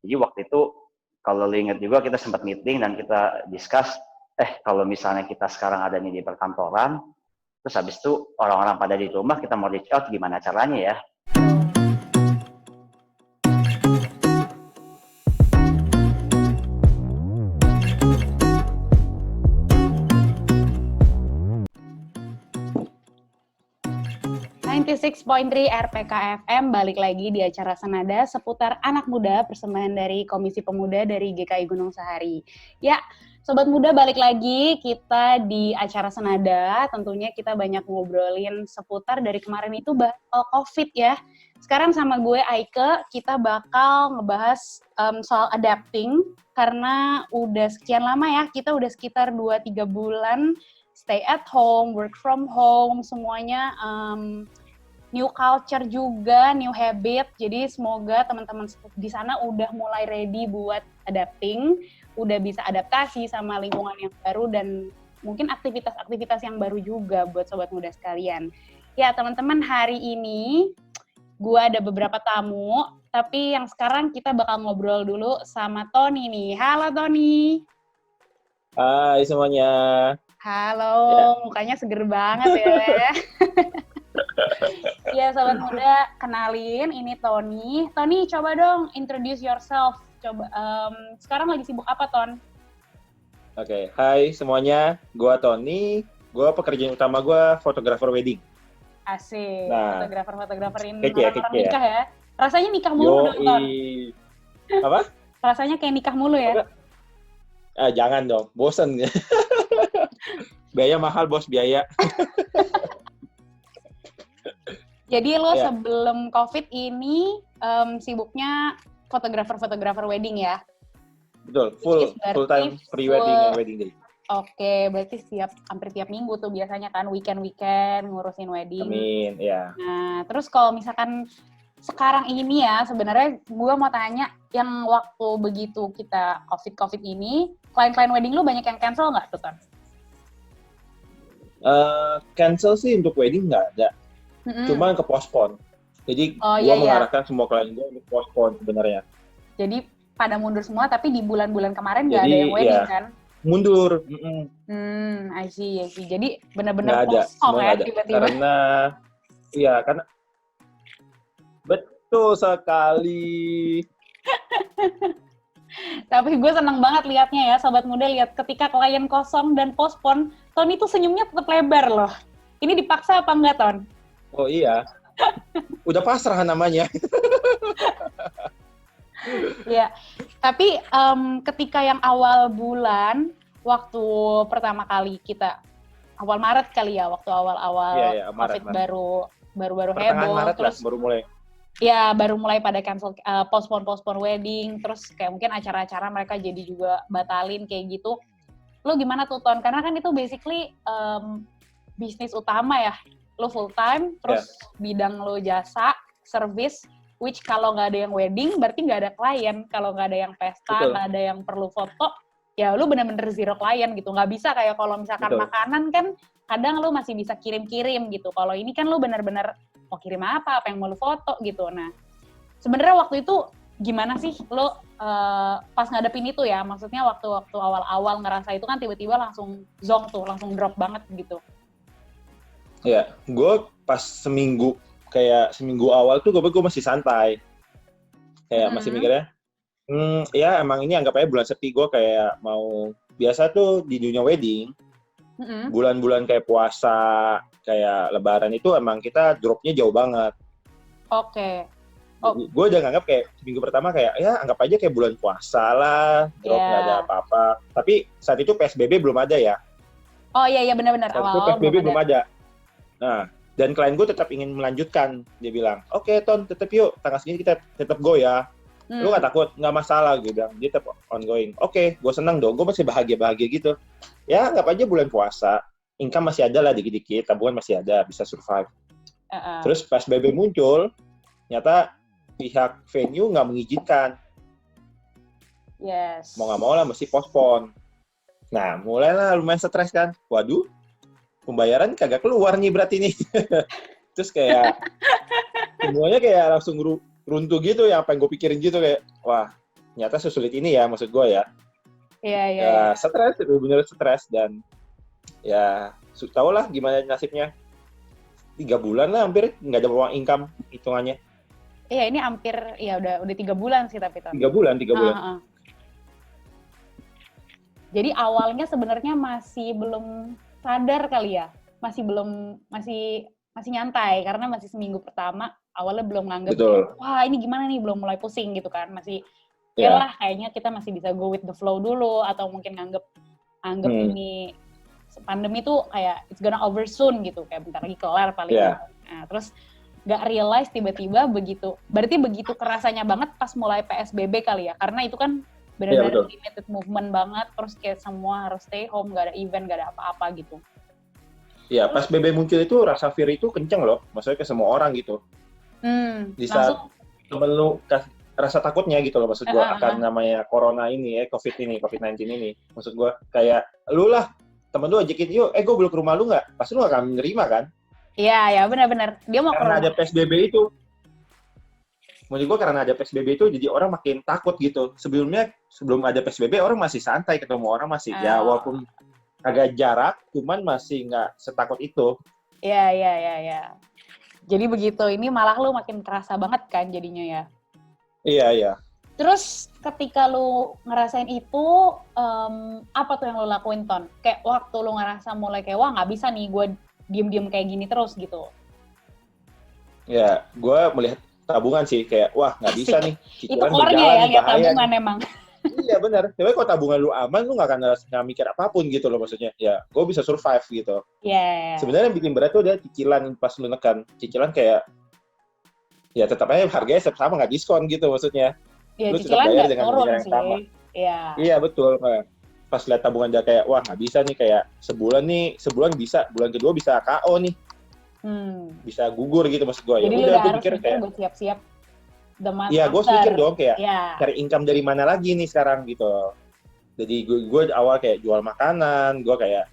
Jadi waktu itu kalau lu ingat juga kita sempat meeting dan kita discuss, kalau misalnya kita sekarang ada nih di perkantoran, terus habis itu orang-orang pada di rumah kita mau reach out gimana caranya ya? RPK FM balik lagi di acara Senada seputar anak muda persembahan dari Komisi Pemuda dari GKI Gunung Sahari. Ya, Sobat Muda balik lagi kita di acara Senada. Tentunya kita banyak ngobrolin seputar dari kemarin itu bahas COVID ya. Sekarang sama gue Aike kita bakal ngebahas soal adapting karena udah sekian lama ya, kita udah sekitar 2-3 bulan stay at home, work from home, semuanya new culture juga, new habit. Jadi semoga teman-teman di sana udah mulai ready buat adapting, udah bisa adaptasi sama lingkungan yang baru dan mungkin aktivitas-aktivitas yang baru juga buat sobat muda sekalian. Ya teman-teman, hari ini gue ada beberapa tamu, tapi yang sekarang kita bakal ngobrol dulu sama Tony nih. Halo Tony. Hai semuanya. Halo, mukanya seger banget ya. Ya, sobat muda, kenalin, ini Tony. Tony, coba dong introduce yourself. Coba, sekarang lagi sibuk apa, Ton? Oke, hai semuanya. Gua Tony. Gua pekerjaan utama gua fotografer wedding. Asik, Nah, fotograferin kece orang-orang nikah ya. Rasanya nikah mulu dong, Ton. Apa? Rasanya kayak nikah mulu ya? Jangan dong, bosen. Biaya mahal, bos, biaya. Jadi lo sebelum COVID ini sibuknya fotografer wedding ya? Betul, full time pre-wedding and wedding day. Oke, berarti hampir tiap minggu tuh biasanya kan weekend ngurusin wedding. Amin, ya. Nah, terus kalau misalkan sekarang ini ya, sebenarnya gue mau tanya, yang waktu begitu kita COVID ini, klien-klien wedding lu banyak yang cancel nggak tuh, Ton? Cancel sih untuk wedding nggak ada. Cuma ke postpone. Jadi gue mengarahkan semua klien gue untuk postpone sebenarnya. Jadi pada mundur semua, tapi di bulan-bulan kemarin nggak ada yang wedding kan? Mundur. I see. Jadi benar-benar kosong ya tiba-tiba. Karena betul sekali. Tapi gue seneng banget liatnya ya, sobat muda, lihat ketika klien kosong dan postpone, Tony tuh senyumnya tetap lebar loh. Ini dipaksa apa enggak, Ton? Oh iya, udah pasrah namanya. Ya, tapi ketika yang awal bulan, waktu pertama kali kita, awal Maret kali ya, waktu awal-awal COVID Maret. baru heboh, Maret terus lah, baru mulai. Ya, baru mulai pada cancel, postpone wedding, terus kayak mungkin acara-acara mereka jadi juga batalin kayak gitu. Lo gimana tuh, Ton? Karena kan itu basically bisnis utama ya. Lo full time, terus bidang lo jasa, service, which kalau nggak ada yang wedding, berarti nggak ada klien. Kalau nggak ada yang pesta, nggak ada yang perlu foto, ya lo bener-bener zero klien gitu. Nggak bisa kayak kalau misalkan makanan kan, kadang lo masih bisa kirim-kirim gitu. Kalau ini kan lo bener-bener mau kirim apa yang mau lo foto gitu. Nah, sebenarnya waktu itu gimana sih lo pas ngadepin itu ya? Maksudnya waktu awal-awal ngerasa itu kan tiba-tiba langsung zonk tuh, langsung drop banget gitu. Ya, gue pas seminggu awal tuh gue masih santai. Kayak masih mikirnya, ya emang ini anggap aja bulan sepi. Gue kayak mau, biasa tuh di dunia wedding, bulan-bulan kayak puasa, kayak lebaran itu emang kita dropnya jauh banget. Oke. Gue udah nganggap kayak minggu pertama kayak, ya anggap aja kayak bulan puasa lah, drop nggak ada apa-apa. Tapi saat itu PSBB belum ada ya. Oh iya benar-benar awal-awal PSBB belum ada. Nah, dan klien gue tetap ingin melanjutkan. Dia bilang, oke, Ton, tetap yuk, tanggal segini kita tetap go ya. Lu nggak takut? Nggak masalah, gue bilang. Dia tetap ongoing. Oke, gue senang dong, gue masih bahagia-bahagia gitu. Ya, anggap aja bulan puasa. Income masih ada lah dikit-dikit, tabungan masih ada, bisa survive. Terus pas PSBB muncul, ternyata pihak venue nggak mengizinkan. Yes. Mau nggak mau lah, mesti postpone. Nah, mulailah lumayan stres kan. Waduh, pembayaran kagak keluar nih berarti nih. Terus kayak semuanya kayak langsung runtuh gitu ya, apa yang gue pikirin gitu kayak, wah, nyata sesulit ini ya, maksud gue ya. Iya. Ya stres, bener-bener stres, dan ya tau lah gimana nasibnya. 3 bulan lah hampir nggak ada uang income hitungannya. Iya, ini hampir ya udah 3 bulan sih tapi Ton. 3 bulan. Jadi awalnya sebenarnya masih belum sadar kali ya, masih nyantai karena masih seminggu pertama awalnya belum nganggep wah ini gimana nih, belum mulai pusing gitu kan, masih lah kayaknya kita masih bisa go with the flow dulu, atau mungkin nganggep ini pandemi tuh kayak it's gonna over soon gitu, kayak bentar lagi kelar paling. Nah, terus nggak realize tiba-tiba berarti begitu kerasanya banget pas mulai PSBB kali ya, karena itu kan benar-benar limited movement banget, terus kayak semua harus stay home, nggak ada event, nggak ada apa-apa gitu. Iya, pas BB muncul itu rasa fear itu kenceng loh, maksudnya ke semua orang gitu. Di saat temen lu rasa takutnya gitu loh, maksud gue akan namanya corona ini ya, COVID-19 ini. Maksud gue kayak lu lah, temen lu ajakin, yuk, gue boleh ke rumah lu nggak? Pasti lu gak akan menerima kan? Iya, benar-benar. Dia mau karena ada PSBB itu. Menurut gue karena ada PSBB itu jadi orang makin takut gitu. Sebelum ada PSBB orang masih santai ketemu orang, masih ya walaupun agak jarak, cuman masih nggak setakut itu. Iya. Jadi begitu, ini malah lu makin kerasa banget kan jadinya ya? Iya. Terus ketika lu ngerasain itu, apa tuh yang lu lakuin, Ton? Kayak waktu lu ngerasa mulai kayak, wah nggak bisa nih gue diem-diem kayak gini terus gitu. Ya, gue melihat tabungan sih, kayak wah nggak bisa nih. Itu keluarnya ya, tabungan emang. Iya benar. Tapi kalau tabungan lu aman, lu nggak akan mikir apapun gitu loh, maksudnya. Ya, gue bisa survive gitu. Iya. Sebenarnya yang bikin berat tuh dia cicilan pas lu nekan. Cicilan kayak, ya tetap aja harganya sama, nggak diskon gitu maksudnya. Iya, lu tetap bayar dengan harga yang sama. Iya betul. Pas lihat tabungan dia kayak, wah nggak bisa nih, kayak sebulan bisa, bulan kedua bisa KO nih. Bisa gugur gitu maksud gue. Jadi ya udah, gue mikir kayak gue siap-siap. Iya, gue mikir dong kayak cari income dari mana lagi nih sekarang gitu. Jadi gue awal kayak jual makanan, gue kayak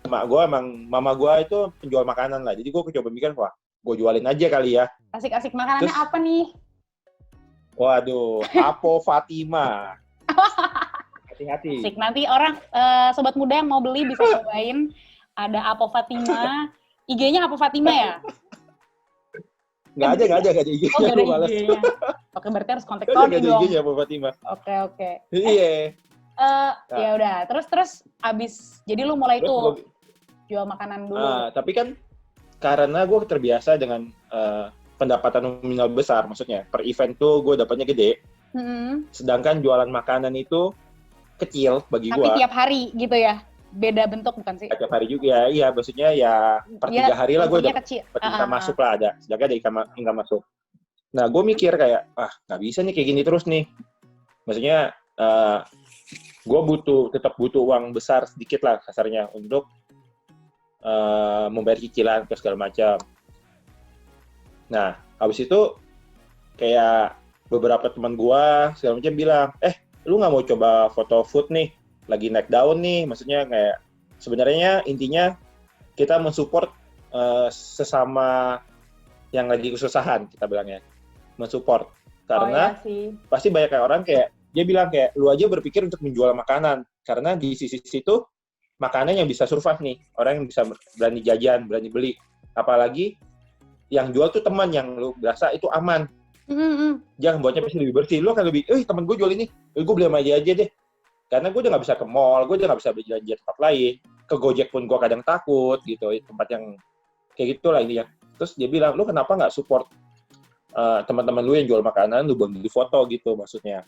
mama gue itu penjual makanan lah. Jadi gue coba mikir, wah gue jualin aja kali ya. Asik-asik makanannya apa nih? Waduh, Apo Fatima. Hati-hati. Asik, nanti orang sobat muda yang mau beli bisa cobain. Ada Apo Fatima. IG-nya Apo Fatima ya? Nggak ada IG-nya. Oh, nggak ada IG-nya. Oke, berarti harus kontak Tony dong. IG-nya Apo Fatima. Oke. Iya. Ya udah, terus abis, jadi lu mulai tuh jual makanan dulu. Tapi kan karena gue terbiasa dengan pendapatan nominal besar, maksudnya per event tuh gue dapatnya gede. Sedangkan jualan makanan itu kecil bagi gue. Tapi tiap hari gitu ya? Beda bentuk bukan sih? Tiap hari juga, iya. Maksudnya ya per 3 hari lah gue dapat income masuk lah ada. Sedangkan ada income masuk. Nah, gue mikir kayak, nggak bisa nih kayak gini terus nih. Maksudnya, gue tetap butuh uang besar sedikit lah kasarnya untuk membayar cicilan ke segala macam. Nah, habis itu kayak beberapa teman gue segala macam bilang, lu nggak mau coba foto food nih? Lagi naik daun nih, maksudnya kayak sebenarnya intinya kita mensupport sesama yang lagi kesusahan, kita bilangnya mensupport, karena pasti banyak kayak orang kayak dia bilang kayak lu aja berpikir untuk menjual makanan, karena di sisi situ makanan yang bisa survive nih, orang yang bisa berani jajan, berani beli, apalagi yang jual tuh teman yang lu berasa itu aman. Jangan buatnya pasti lebih bersih, lu akan lebih, teman gue jual ini, gue beli sama dia aja deh. Karena gue udah nggak bisa ke mall, gue udah nggak bisa belanja tempat lain. Ke Gojek pun gue kadang takut gitu, tempat yang kayak gitu lah ini ya. Terus dia bilang, lu kenapa nggak support teman-teman lu yang jual makanan, lu bagi foto gitu maksudnya.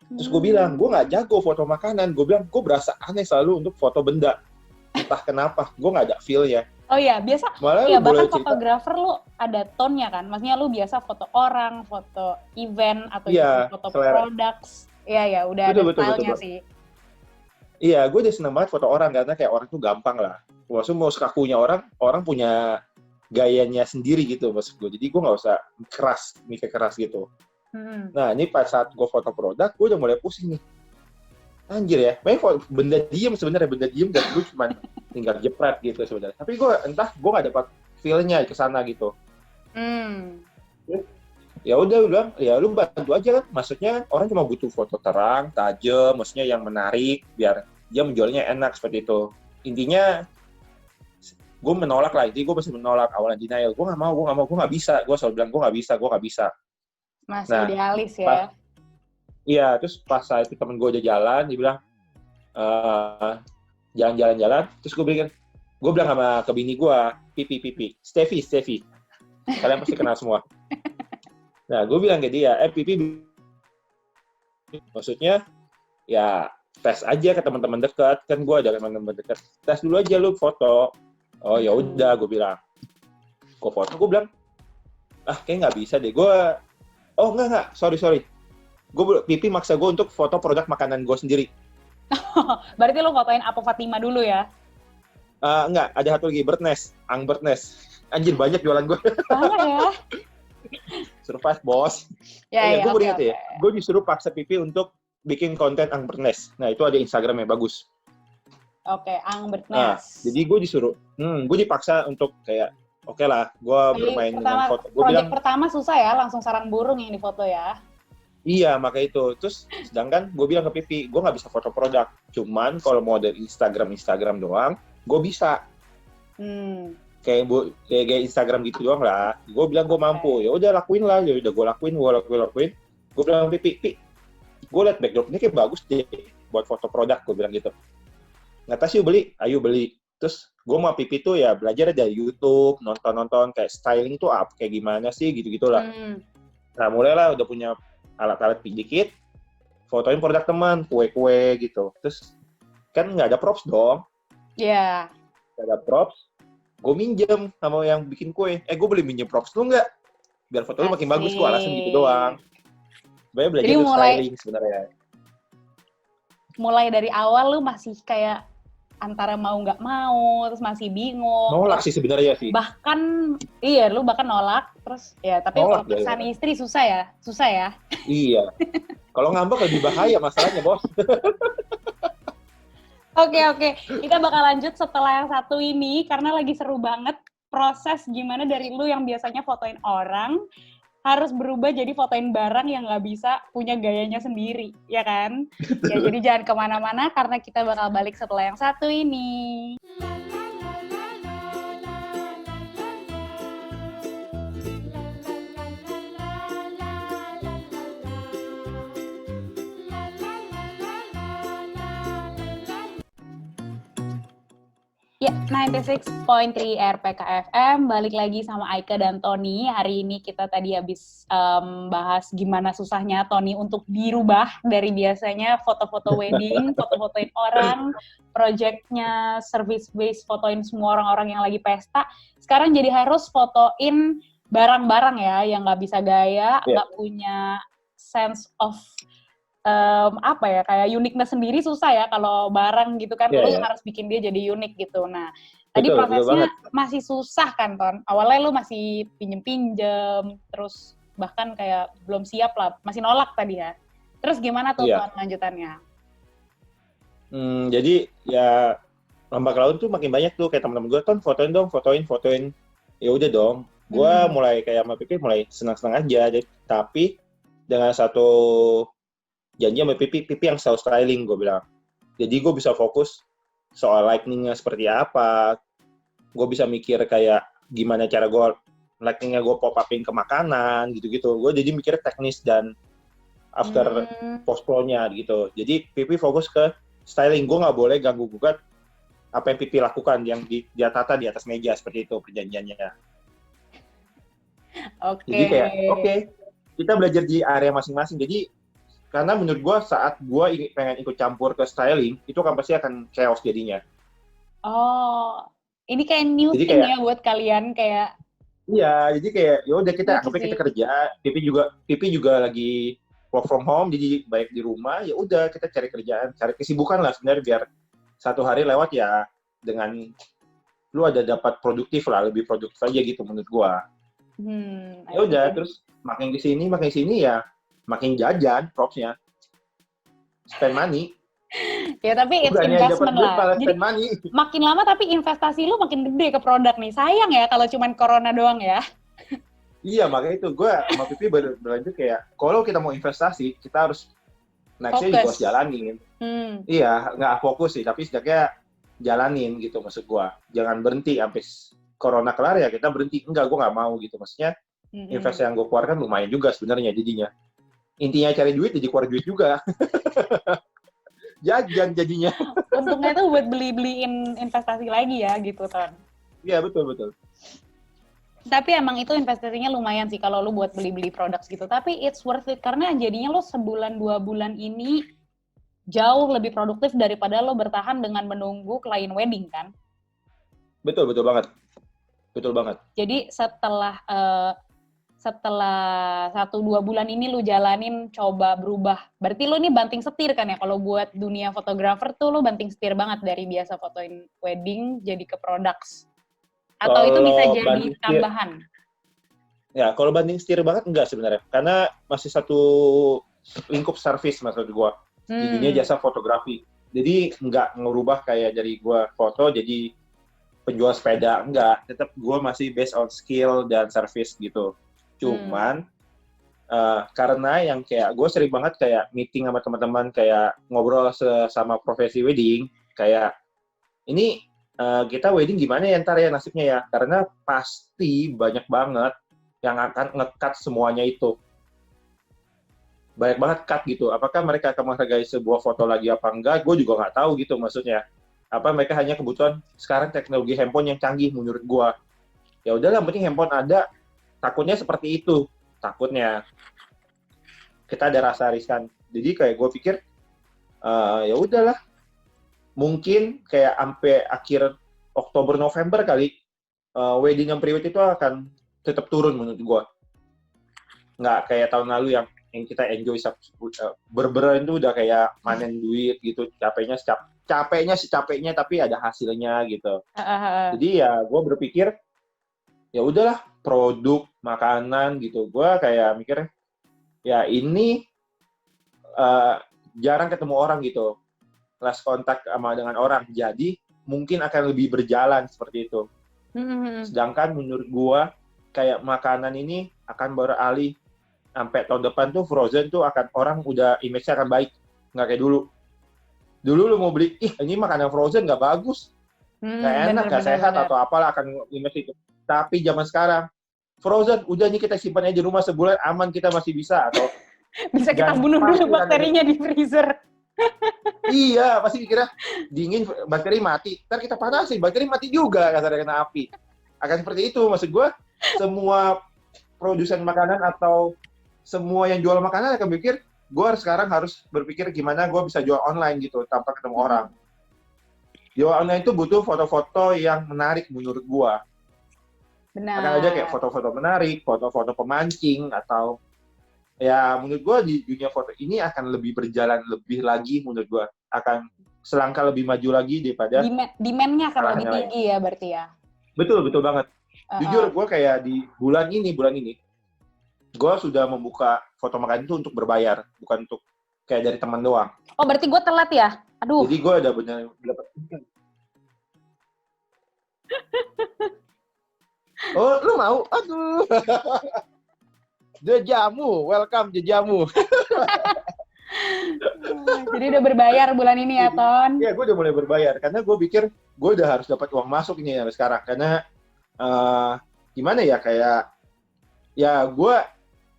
Terus gue bilang, gue nggak jago foto makanan. Gue bilang, gue berasa aneh selalu untuk foto benda. Entah kenapa, gue nggak ada feel-nya. Oh iya, biasa. Malah ya bahkan fotografer lu ada tone-nya kan. Maksudnya lu biasa foto orang, foto event, atau foto products. Iya, udah ada style-nya sih. Iya, gue udah seneng banget foto orang, karena kayak orang tuh gampang lah. Maksudnya mau sekakunya orang punya gayanya sendiri gitu maksud gue. Jadi gue nggak usah mikir keras gitu. Nah, ini pas saat gue foto produk, gue udah mulai pusing nih. Anjir ya, benda diem dan gue cuma tinggal jepret gitu sebenarnya. Tapi gue nggak dapat feel-nya ke sana gitu. Ya udah bilang, ya lu bantu aja kan. Maksudnya orang cuma butuh foto terang, tajam, maksudnya yang menarik biar dia menjualnya enak seperti itu. Intinya gue menolak lah, jadi gue masih menolak awalnya denial. Gue nggak mau, gue nggak bisa. Gue selalu bilang gue nggak bisa. Masih Nah, idealis pas, ya. iya, terus pas saat itu temen gue udah jalan, dia bilang, jalan-jalan, terus gue bilang sama ke bini gue, Pipi, Steffi, kalian pasti kenal semua. Nah, gue bilang ke dia, Pipi, maksudnya, ya tes aja ke teman-teman dekat, kan gue ada teman-teman dekat, tes dulu aja lu foto. Oh ya udah, gue bilang, gue foto, gue bilang, kayak nggak bisa deh, oh nggak, sorry, Pipi maksa gue untuk foto produk makanan gue sendiri. Berarti lo fotoin Apo Fatima dulu ya? Enggak, ada satu lagi, Bird Nest. Anjir, banyak jualan gue. Banyak ya? Survive, bos. Ya, gue oke, ingat ya, gue disuruh paksa Pipi untuk bikin konten Bird Nest. Nah, itu ada Instagramnya, bagus. Oke, Bird Nest. Jadi gue gue dipaksa untuk kayak, oke lah, gue bermain dengan foto. Project pertama susah ya, langsung sarang burung yang difoto ya? Iya, maka itu. Terus, sedangkan gue bilang ke Pipi, gue nggak bisa foto produk. Cuman kalau mau dari Instagram doang, gue bisa. Kayak Instagram gitu doang lah. Gue bilang gue mampu. Ya udah lakuin lah. Ya udah gue lakuin. Gue bilang Pipi, gue liat backdropnya kayak bagus deh buat foto produk. Gue bilang gitu. Nggak tahu sih ayo beli. Terus gue mau Pipi tuh ya belajar dari YouTube, nonton kayak styling tuh kayak gimana sih gitu-gitulah. Nah mulailah udah punya alat-alat dikit, fotoin produk teman, kue-kue gitu. Terus kan nggak ada props dong. Iya. Nggak ada props. Gue minjem sama yang bikin kue. Gue boleh minjem props lu nggak? Biar foto lu makin bagus, gue alasan gitu doang. Sebenarnya belajar styling sebenarnya. Mulai dari awal lu masih kayak antara mau nggak mau, terus masih bingung. Nolak sih sebenarnya sih. Bahkan, lu bahkan nolak, terus ya tapi kalau paksaan istri susah ya? Iya. Kalau ngambek lebih bahaya masalahnya, bos. Oke. Kita bakal lanjut setelah yang satu ini, karena lagi seru banget proses gimana dari lu yang biasanya fotoin orang, harus berubah jadi fotoin barang yang nggak bisa punya gayanya sendiri, ya kan? Ya, jadi jangan kemana-mana, karena kita bakal balik setelah yang satu ini. Ya, 96.3 RPK FM, balik lagi sama Aika dan Tony. Hari ini kita tadi habis bahas gimana susahnya Tony untuk dirubah dari biasanya foto-foto wedding, foto-fotoin orang, projectnya service-based, fotoin semua orang-orang yang lagi pesta. Sekarang jadi harus fotoin barang-barang ya, yang nggak bisa gaya, nggak punya sense of kayak uniqueness sendiri susah ya kalau barang gitu kan, lu harus bikin dia jadi unik gitu. Nah, tadi prosesnya masih susah kan, Ton? Awalnya lu masih pinjem-pinjem, terus bahkan kayak belum siap lah, masih nolak tadi ya. Terus gimana tuh Ton lanjutannya? Jadi ya lambat laun tuh makin banyak tuh kayak teman-teman gue, Ton fotoin. Ya udah dong, gue mulai kayak sama Pipi mulai senang-senang aja. Tapi dengan satu janji sama Pipi yang selalu styling, gue bilang. Jadi gue bisa fokus soal lighting-nya seperti apa. Gue bisa mikir kayak gimana cara lighting-nya gue pop-upin ke makanan, gitu-gitu. Gue jadi mikir teknis dan after post-pro-nya gitu. Jadi Pipi fokus ke styling. Gue nggak boleh ganggu-gugat apa yang Pipi lakukan, yang dia tata di atas meja, seperti itu perjanjiannya. Jadi kayak, kita belajar di area masing-masing. Jadi karena menurut gue saat gue pengen ikut campur ke styling, itu pasti akan chaos jadinya. Oh, ini kayak new thing ya buat kalian kayak. Iya, jadi kayak ya udah kita kerja. Pipi juga lagi work from home, jadi baik di rumah. Ya udah kita cari kerjaan, cari kesibukan lah sebenarnya biar satu hari lewat ya dengan lu ada dapat produktif lah, lebih produktif aja gitu menurut gue. Ya udah terus makin kesini ya. Makin jajan propsnya, spend money. Ya tapi it's investment lah. Jadi makin lama tapi investasi lu makin gede ke produk nih. Sayang ya kalau cuman corona doang ya. Iya, makanya itu gue sama Pipi berlanjut kayak, kalau kita mau investasi, kita harus nextnya juga harus Fokus. jalanin. Hmm. Iya, nggak fokus sih, tapi setidaknya jalanin gitu maksud gue. Jangan berhenti sampai corona kelar ya kita berhenti. Enggak, gue nggak mau gitu. Maksudnya investasi yang gue keluarkan lumayan juga sebenarnya jadinya. Intinya cari duit, jadi keluar duit juga. Jajan jadinya. Untungnya tuh buat beli-beliin investasi lagi ya gitu, Ton. Iya, betul. Tapi emang itu investasinya lumayan sih kalau lu buat beli-beli produk gitu. Tapi it's worth it karena jadinya lu sebulan 2 bulan ini jauh lebih produktif daripada lo bertahan dengan menunggu klien wedding kan. Betul banget. Betul banget. Jadi setelah 1-2 bulan ini lu jalanin coba berubah. Berarti lu nih banting setir kan ya, kalau buat dunia fotografer tuh lu banting setir banget dari biasa fotoin wedding jadi ke products. Atau itu bisa Kalau jadi banding tambahan? Ya, kalau banding setir banget enggak sebenarnya. Karena masih satu lingkup service maksud gua di dunia jasa fotografi. Jadi nggak ngerubah kayak dari gua foto jadi penjual sepeda, enggak. Tetap gua masih based on skill dan service gitu. Cuman karena yang kayak gue sering banget kayak meeting sama teman-teman kayak ngobrol sama profesi wedding kayak ini kita wedding gimana ya ntar ya nasibnya ya, karena pasti banyak banget yang akan nge-cut semuanya itu, banyak banget cut gitu. Apakah mereka akan menghargai sebuah foto lagi apa enggak, gue juga nggak tahu gitu maksudnya. Apa mereka hanya kebutuhan sekarang teknologi handphone yang canggih menurut gue, ya udahlah yang penting handphone ada. Takutnya seperti itu, takutnya kita ada rasa riskan. Jadi kayak gue pikir ya udahlah, mungkin kayak sampai akhir Oktober November kali wedding yang private itu akan tetap turun menurut gue. Nggak kayak tahun lalu yang kita enjoy berberan itu udah kayak manen duit gitu, capeknya secapeknya tapi ada hasilnya gitu. Jadi ya gue berpikir ya udahlah, produk makanan gitu. Gue kayak mikir ya ini jarang ketemu orang gitu, last kontak sama dengan orang, jadi mungkin akan lebih berjalan seperti itu. Sedangkan menurut gue kayak makanan ini akan beralih sampai tahun depan tuh frozen tuh akan orang udah image-nya akan baik, nggak kayak dulu. Dulu lu mau beli, ini makanan frozen nggak bagus, nggak enak, nggak sehat atau apalah, akan image itu. Tapi zaman sekarang frozen udah nih kita simpan aja di rumah sebulan aman, kita masih bisa atau bisa kita bunuh dulu bakterinya di freezer. Iya, pasti dikira dingin bakteri mati, ntar kita panasin bakteri mati juga karena kena api. Akan seperti itu maksud gue. Semua produsen makanan atau semua yang jual makanan akan berpikir, gue sekarang harus berpikir gimana gue bisa jual online gitu tanpa ketemu orang. Jual online itu butuh foto-foto yang menarik menurut gue. Benar. Akan ada kayak foto-foto menarik, foto-foto pemancing, atau ya menurut gue di dunia foto ini akan lebih berjalan lebih lagi, menurut gue akan selangkah lebih maju lagi daripada demand-nya akan lebih tinggi ya berarti ya. Betul banget. Jujur gue kayak di bulan ini gue sudah membuka foto makanan itu untuk berbayar, bukan untuk kayak dari teman doang. Oh berarti gue telat ya? Aduh. Jadi gue udah benar dapat. Oh lu mau? Aduh. Jejamu, welcome Jejamu. Jadi udah berbayar bulan ini ya, Ton? Iya, gue udah mulai berbayar. Karena gue pikir gue udah harus dapat uang masuk ini ya sekarang. Karena gimana ya, kayak ya gue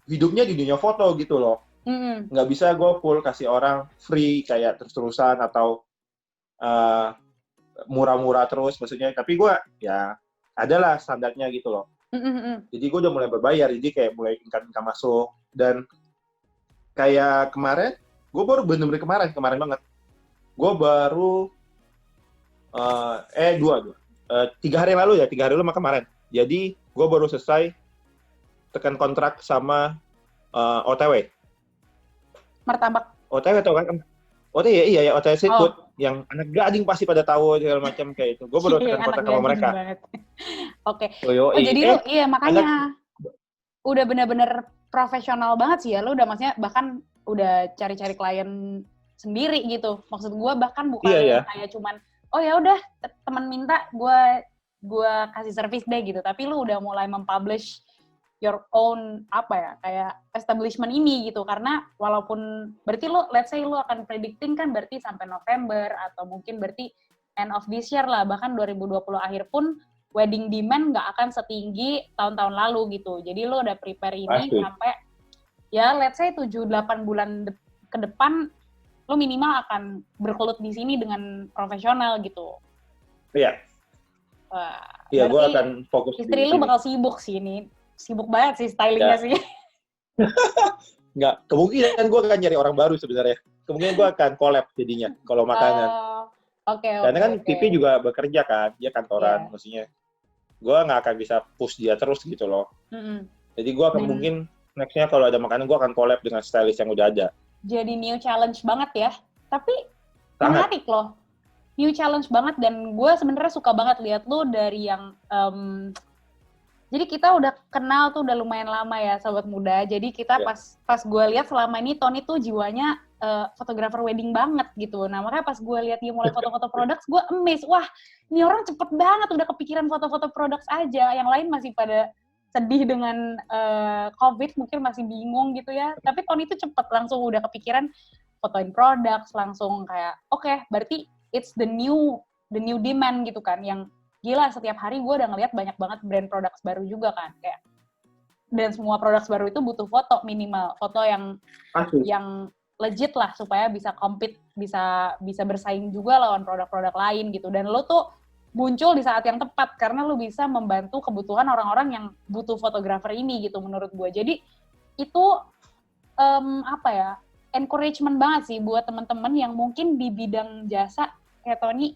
hidupnya di dunia foto gitu loh. Nggak bisa gue full kasih orang free kayak terus-terusan atau murah-murah terus maksudnya. Tapi gue ya adalah standarnya gitu loh. Jadi gue udah mulai berbayar, jadi kayak mulai income masuk. Dan kayak kemarin, gue baru bener-bener kemarin banget. Gue baru 3 hari lalu mah kemarin. Jadi gue baru selesai tekan kontrak sama OTW. Martabak. OTW tau kan? OTW iya OTW Street Food. Yang anak gading pasti pada tahu segala macam kayak itu. Gue baru tekan kontrak sama mereka. Oke. Oh jadi lu iya makanya udah bener-bener profesional banget sih ya. Lu udah maksudnya bahkan udah cari-cari klien sendiri gitu. Maksud gue bahkan bukan kayak cuman oh ya udah teman minta gue kasih service deh gitu. Tapi lu udah mulai mempublish your own apa ya, kayak establishment ini gitu. Karena walaupun berarti lo let's say lo akan predicting kan berarti sampai November atau mungkin berarti end of this year lah, bahkan 2020 akhir pun wedding demand nggak akan setinggi tahun-tahun lalu gitu. Jadi lo udah prepare ini Pasti. sampai ya let's say 7-8 bulan ke depan lo minimal akan berkelut di sini dengan profesional gitu. Iya. Wah, Iya, gue berarti akan fokus di istri lu sini. bakal sibuk sih ini. Sibuk banget sih stylingnya Ya. sih. Nggak, kemungkinan gue akan nyari orang baru sebenarnya. Kemungkinan gue akan collab jadinya kalau makanan. Oke. Karena kan Pipi juga bekerja kan, dia kantoran, Iya. maksudnya. Gue nggak akan bisa push dia terus gitu loh. Mm-mm. Jadi gue akan mungkin next-nya kalau ada makanan, gue akan collab dengan stylist yang udah ada. Jadi new challenge banget ya. Tapi Sangat. menarik loh. New challenge banget dan gue sebenarnya suka banget lihat lu dari yang jadi kita udah kenal tuh udah lumayan lama ya sobat muda. Jadi kita Yeah. pas gue lihat selama ini Tony tuh jiwanya fotografer wedding banget gitu. Nah makanya pas gue lihat dia mulai foto-foto produk, gue amazed. Wah, ini orang cepet banget udah kepikiran foto-foto produk aja. Yang lain masih pada sedih dengan COVID, mungkin masih bingung gitu ya. Tapi Tony tuh cepet langsung udah kepikiran fotoin produk, langsung kayak oke, berarti it's the new demand gitu kan. Yang gila setiap hari gue udah ngeliat banyak banget brand produk baru juga kan, kayak dan semua produk baru itu butuh foto minimal, foto yang legit lah supaya bisa compete, bisa bersaing juga lawan produk-produk lain gitu. Dan lo tuh muncul di saat yang tepat karena lo bisa membantu kebutuhan orang-orang yang butuh fotografer ini gitu menurut gue. Jadi itu apa ya, encouragement banget sih buat teman-teman yang mungkin di bidang jasa kayak Tony,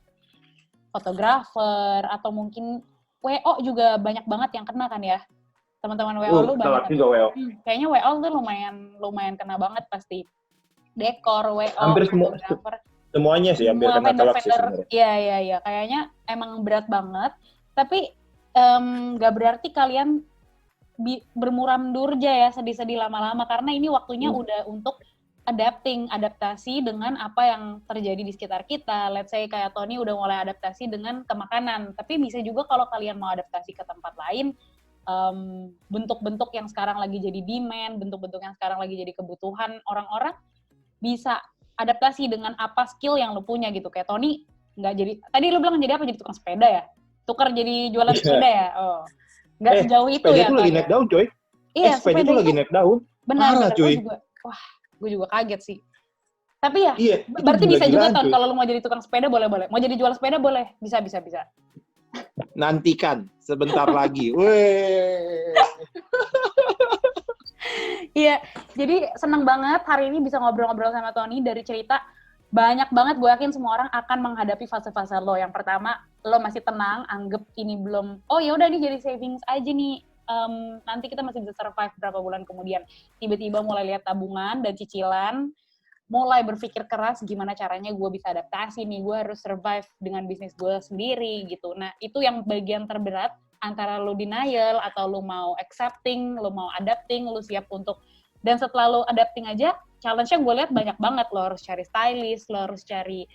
fotografer atau mungkin WO juga banyak banget yang kena kan ya. Teman-teman WO lu banyak kan? Juga WO. Kayaknya WO tuh lumayan kena banget pasti. Dekor, WO, hampir fotografer. Semuanya sih hampir kena telak sih sebenarnya. Iya. Kayaknya emang berat banget. Tapi nggak berarti kalian bermuram durja ya, sedih-sedih lama-lama. Karena ini waktunya udah untuk adaptasi dengan apa yang terjadi di sekitar kita. Let's say kayak Tony udah mulai adaptasi dengan ke makanan. Tapi bisa juga kalau kalian mau adaptasi ke tempat lain, bentuk-bentuk yang sekarang lagi jadi demand, bentuk-bentuk yang sekarang lagi jadi kebutuhan orang-orang, bisa adaptasi dengan apa skill yang lo punya gitu. Kayak Tony nggak jadi, tadi lo bilang jadi apa? Jadi tukang sepeda ya? Tukar jadi jualan sepeda ya? Oh, nggak sejauh itu ya. Sepeda itu lagi naik daun coy. Iya, sepeda itu lagi naik daun. Benar, gue juga. Wah, gue juga kaget sih. Tapi ya, iya, berarti bisa juga Ton, kalau lo mau jadi tukang sepeda boleh-boleh. Mau jadi jual sepeda boleh, bisa. Nantikan sebentar lagi. Weh. Iya, jadi seneng banget hari ini bisa ngobrol-ngobrol sama Tony. Dari cerita banyak banget, gue yakin semua orang akan menghadapi fase-fase lo. Yang pertama, lo masih tenang, anggap ini belum, oh ya udah ini jadi savings aja nih. Nanti kita masih bisa survive berapa bulan kemudian. Tiba-tiba mulai lihat tabungan dan cicilan, mulai berpikir keras gimana caranya gue bisa adaptasi nih, gue harus survive dengan bisnis gue sendiri gitu. Nah itu yang bagian terberat, antara lo denial atau lo mau accepting, lo mau adapting, lo siap untuk, dan setelah lo adapting aja, challenge-nya gue lihat banyak banget. Lo harus cari stylist, lo harus cari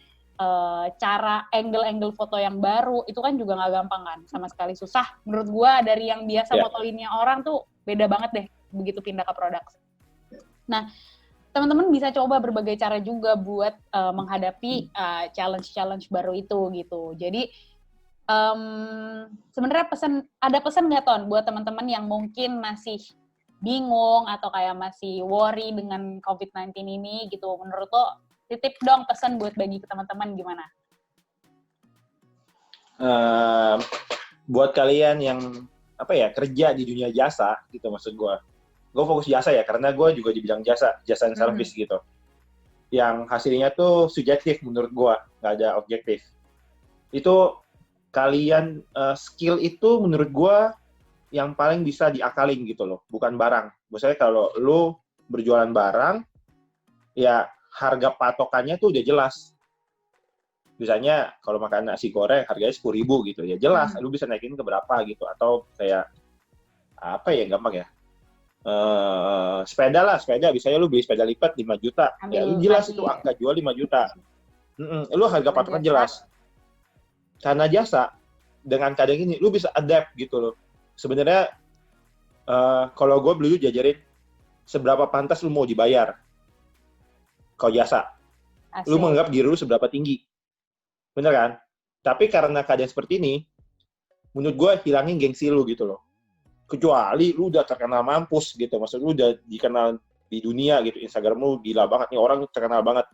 cara angle foto yang baru, itu kan juga nggak gampang kan, sama sekali susah menurut gue. Dari yang biasa fotoinnya orang tuh beda banget deh begitu pindah ke produk. Nah teman-teman bisa coba berbagai cara juga buat menghadapi challenge baru itu gitu. Jadi sebenarnya ada pesan nggak Ton buat teman-teman yang mungkin masih bingung atau kayak masih worry dengan COVID-19 ini gitu? Menurut lo titip dong pesan buat bagi ke teman-teman gimana? Buat kalian yang kerja di dunia jasa gitu, maksud gue fokus jasa ya, karena gue juga di bidang jasa and service gitu. Yang hasilnya tuh subjektif menurut gue, nggak ada objektif. Itu kalian skill itu menurut gue yang paling bisa diakalin gitu loh, bukan barang. Misalnya kalau lo berjualan barang, ya harga patokannya tuh udah jelas. Misalnya kalau makan nasi goreng harganya 10.000 gitu, ya jelas lu bisa naikin ke berapa gitu. Atau kayak gampang ya, sepeda bisa ya lu beli sepeda lipat 5 juta. Ya lu jelas itu angka jual 5 juta. Lu harga patokan jelas. Karena jasa dengan keadaan ini lu bisa adapt gitu loh. Sebenarnya Kalau gue dulu diajarin seberapa pantas lu mau dibayar kalau jasa. Lu Asik. menganggap diri lu seberapa tinggi. Bener kan? Tapi karena keadaan seperti ini, menurut gue hilangin gengsi lu gitu loh. Kecuali lu udah terkenal mampus gitu. Maksud lu udah dikenal di dunia gitu. Instagram lu gila banget. Nih orang terkenal banget.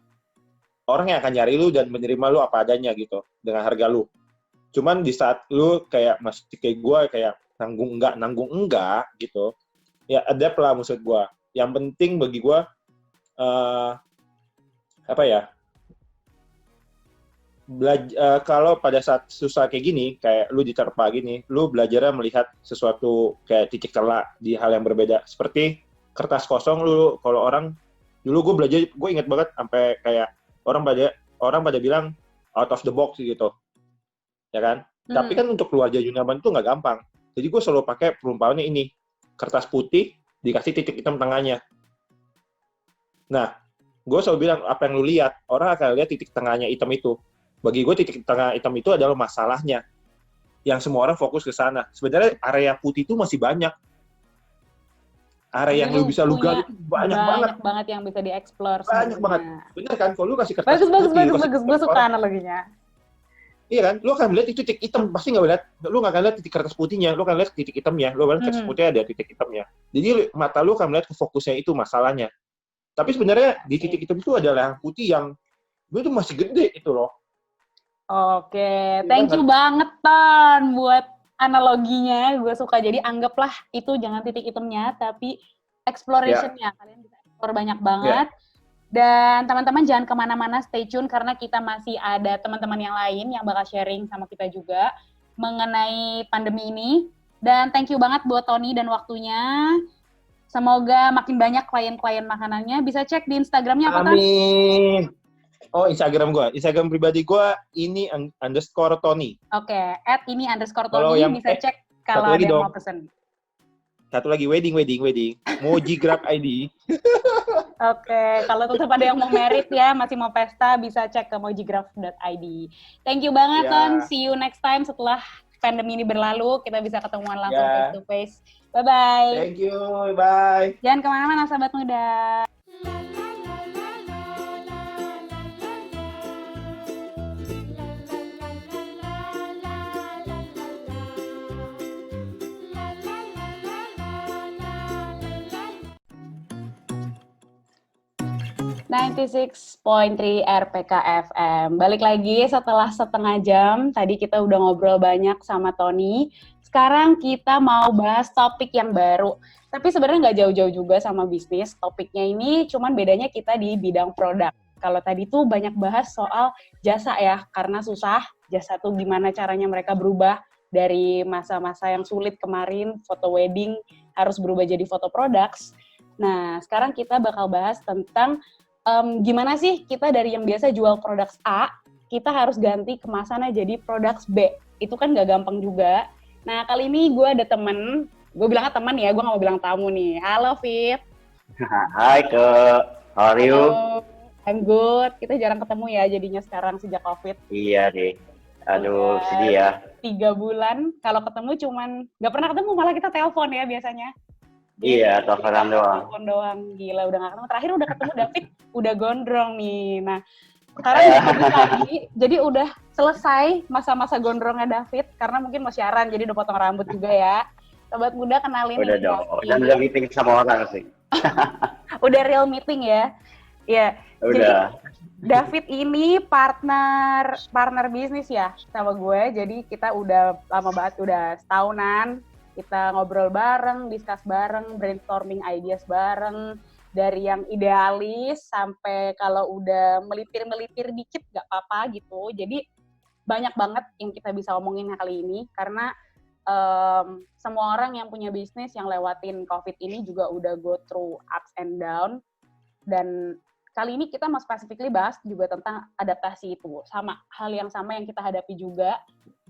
Orang yang akan nyari lu dan menerima lu apa adanya gitu. Dengan harga lu. Cuman di saat lu kayak masih kayak gue, kayak nanggung enggak gitu. Ya adapt lah maksud gue. Yang penting bagi gue, apa ya, kalau pada saat susah kayak gini, kayak lu diterpa gini, lu belajarnya melihat sesuatu kayak titik telak di hal yang berbeda. Seperti kertas kosong, lu kalau orang dulu gue belajar, gue inget banget sampai kayak orang pada bilang out of the box gitu, ya kan? Tapi kan untuk keluar dari zona nyaman itu nggak gampang. Jadi gue selalu pakai perumpamannya ini, kertas putih dikasih titik hitam tengahnya. Nah, gue selalu bilang apa yang lu lihat, orang akan lihat titik tengahnya hitam itu. Bagi gue titik tengah hitam itu adalah masalahnya, yang semua orang fokus ke sana. Sebenarnya area putih itu masih banyak. Area yang lu bisa lu gali banyak banget yang bisa dieksplor. Banyak banget. Bener kan? Kalau lu kasih kertas bagus. putih, Gue suka analoginya. Iya kan? Lu akan melihat itu titik hitam, pasti nggak lihat. Lu nggak akan lihat titik kertas putihnya, lu akan lihat titik hitamnya. Lu akan lihat kertas putihnya ada titik hitamnya. Jadi mata lu akan melihat ke fokusnya itu masalahnya. Tapi sebenarnya di titik hitam itu adalah yang putih yang gue tuh masih gede itu loh. Oke, thank you banget Ton buat analoginya, gue suka. Jadi anggaplah itu jangan titik hitamnya, tapi exploration-nya. Kalian bisa explore banyak banget. Dan teman-teman jangan kemana-mana, stay tune karena kita masih ada teman-teman yang lain yang bakal sharing sama kita juga mengenai pandemi ini. Dan thank you banget buat Tony dan waktunya. Semoga makin banyak klien-klien makanannya. Bisa cek di Instagramnya apa, Ton? Amin. Oh, Instagram pribadi gue ini _Tony. Oke, @ini_Tony bisa cek kalau ada yang mau pesen. Satu lagi wedding. Moji Grab ID. Oke, kalau tetap ada yang mau merit ya, masih mau pesta, bisa cek ke mojigraph.id. Thank you banget, Ton. See you next time setelah pandemi ini berlalu, kita bisa ketemuan langsung face to face. Bye-bye. Thank you, bye. Jangan kemana-mana, sahabat muda. 96.3 RPK FM. Balik lagi setelah setengah jam. Tadi kita udah ngobrol banyak sama Tony. Sekarang kita mau bahas topik yang baru. Tapi sebenarnya nggak jauh-jauh juga sama bisnis. Topiknya ini cuman bedanya kita di bidang produk. Kalau tadi tuh banyak bahas soal jasa ya, karena susah. Jasa tuh gimana caranya mereka berubah dari masa-masa yang sulit kemarin, foto wedding harus berubah jadi foto products. Nah, sekarang kita bakal bahas tentang gimana sih kita dari yang biasa jual produk A, kita harus ganti kemasannya jadi produk B. Itu kan gak gampang juga. Nah, kali ini gue ada temen, gue bilangnya teman ya, gue gak mau bilang tamu nih. Halo, Fit. Hai, how are you? Halo, I'm good. Kita jarang ketemu ya jadinya sekarang sejak COVID. Iya deh. Aduh, sedih ya. 3 bulan, kalau ketemu cuman, gak pernah ketemu, malah kita telepon ya biasanya. Iya, teleponan doang. Telepon doang, gila udah gak ketemu. Terakhir udah ketemu David, udah gondrong nih. Nah, sekarang udah lagi, jadi udah selesai masa-masa gondrongnya David, karena mungkin mau siaran, jadi udah potong rambut juga ya. Sobat muda kenalin. Udah dong, dan udah meeting sama orang sih. Udah real meeting ya? Iya. Udah. Jadi, David ini partner bisnis ya sama gue, jadi kita udah lama banget, udah setahunan. Kita ngobrol bareng, discuss bareng, brainstorming ideas bareng, dari yang idealis sampai kalau udah melipir-melipir dikit gak apa-apa gitu. Jadi banyak banget yang kita bisa omongin kali ini, karena semua orang yang punya bisnis yang lewatin COVID ini juga udah go through ups and down. Dan kali ini kita mau specifically bahas juga tentang adaptasi itu. Sama, hal yang sama yang kita hadapi juga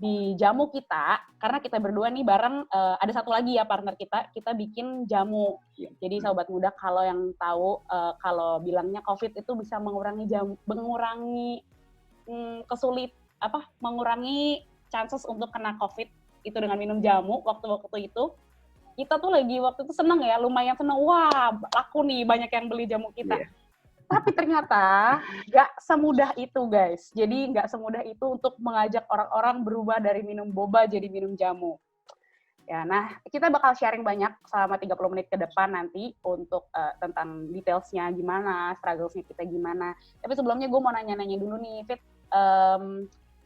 di jamu kita, karena kita berdua nih bareng, ada satu lagi ya partner kita bikin jamu. Jadi sobat muda kalau yang tahu, kalau bilangnya COVID itu bisa mengurangi mengurangi chances untuk kena COVID itu dengan minum jamu waktu-waktu itu. kita tuh lagi waktu itu seneng ya, lumayan seneng, wah laku nih, banyak yang beli jamu kita. Iya. Tapi ternyata nggak semudah itu guys. Jadi nggak semudah itu untuk mengajak orang-orang berubah dari minum boba jadi minum jamu. Ya, nah kita bakal sharing banyak selama 30 menit ke depan nanti untuk tentang detailsnya gimana, struggles-nya kita gimana. Tapi sebelumnya gue mau nanya-nanya dulu nih, Fit.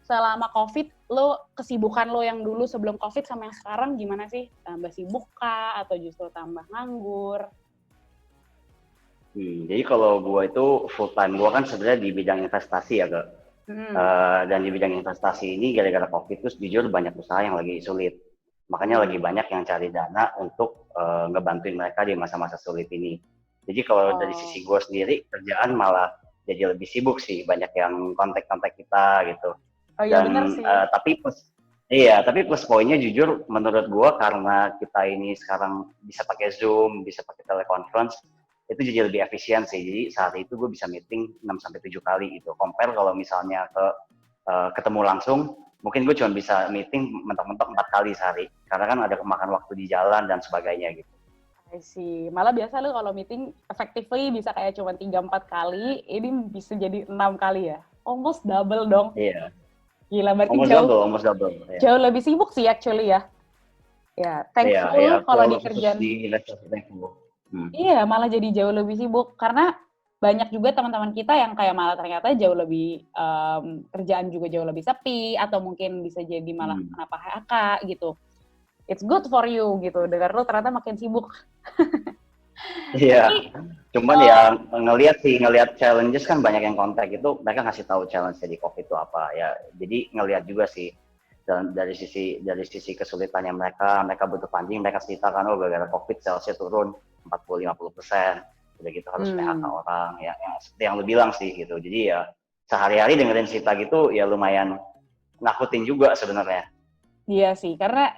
Selama COVID, kesibukan lo yang dulu sebelum COVID sama yang sekarang gimana sih? Tambah sibuk kah? Atau justru tambah nganggur? Jadi kalau gue itu full time, gue kan sebenarnya di bidang investasi ya, Kak. Dan di bidang investasi ini gara-gara COVID terus jujur banyak usaha yang lagi sulit. Makanya lagi banyak yang cari dana untuk ngebantuin mereka di masa-masa sulit ini. Jadi kalau dari sisi gue sendiri, kerjaan malah jadi lebih sibuk sih. Banyak yang kontak-kontak kita gitu. Oh iya Dan benar sih. tapi plus poinnya jujur menurut gue karena kita ini sekarang bisa pakai Zoom, bisa pakai teleconference, itu jadi lebih efisien sih. Jadi saat itu gue bisa meeting 6-7 kali gitu. Compare kalau misalnya ketemu langsung, mungkin gue cuma bisa meeting mentok-mentok 4 kali sehari. Karena kan ada kemakan waktu di jalan dan sebagainya gitu. I see. Malah biasa lu kalau meeting effectively bisa kayak cuma 3-4 kali, ini bisa jadi 6 kali ya. Almost double dong. Iya. Gila, berarti Almost double. Ya. Jauh lebih sibuk sih actually ya. Ya, thankful kalau di kerjaan. Iya, malah jadi jauh lebih sibuk. Karena banyak juga teman-teman kita yang kayak malah ternyata jauh lebih, kerjaan juga jauh lebih sepi, atau mungkin bisa jadi malah kena PHK gitu. It's good for you gitu, dengar lo ternyata makin sibuk. Iya, cuman ya ngelihat challenges kan banyak yang kontak itu, mereka ngasih tahu challenge di COVID itu apa ya. Jadi ngelihat juga sih dan dari sisi kesulitannya mereka butuh funding, mereka ceritakan oh gara-gara COVID salesnya turun 40-50%, udah gitu harus PHK orang ya, seperti yang lu bilang sih gitu. Jadi ya sehari-hari dengerin cerita gitu ya lumayan nakutin juga sebenarnya. Iya sih, karena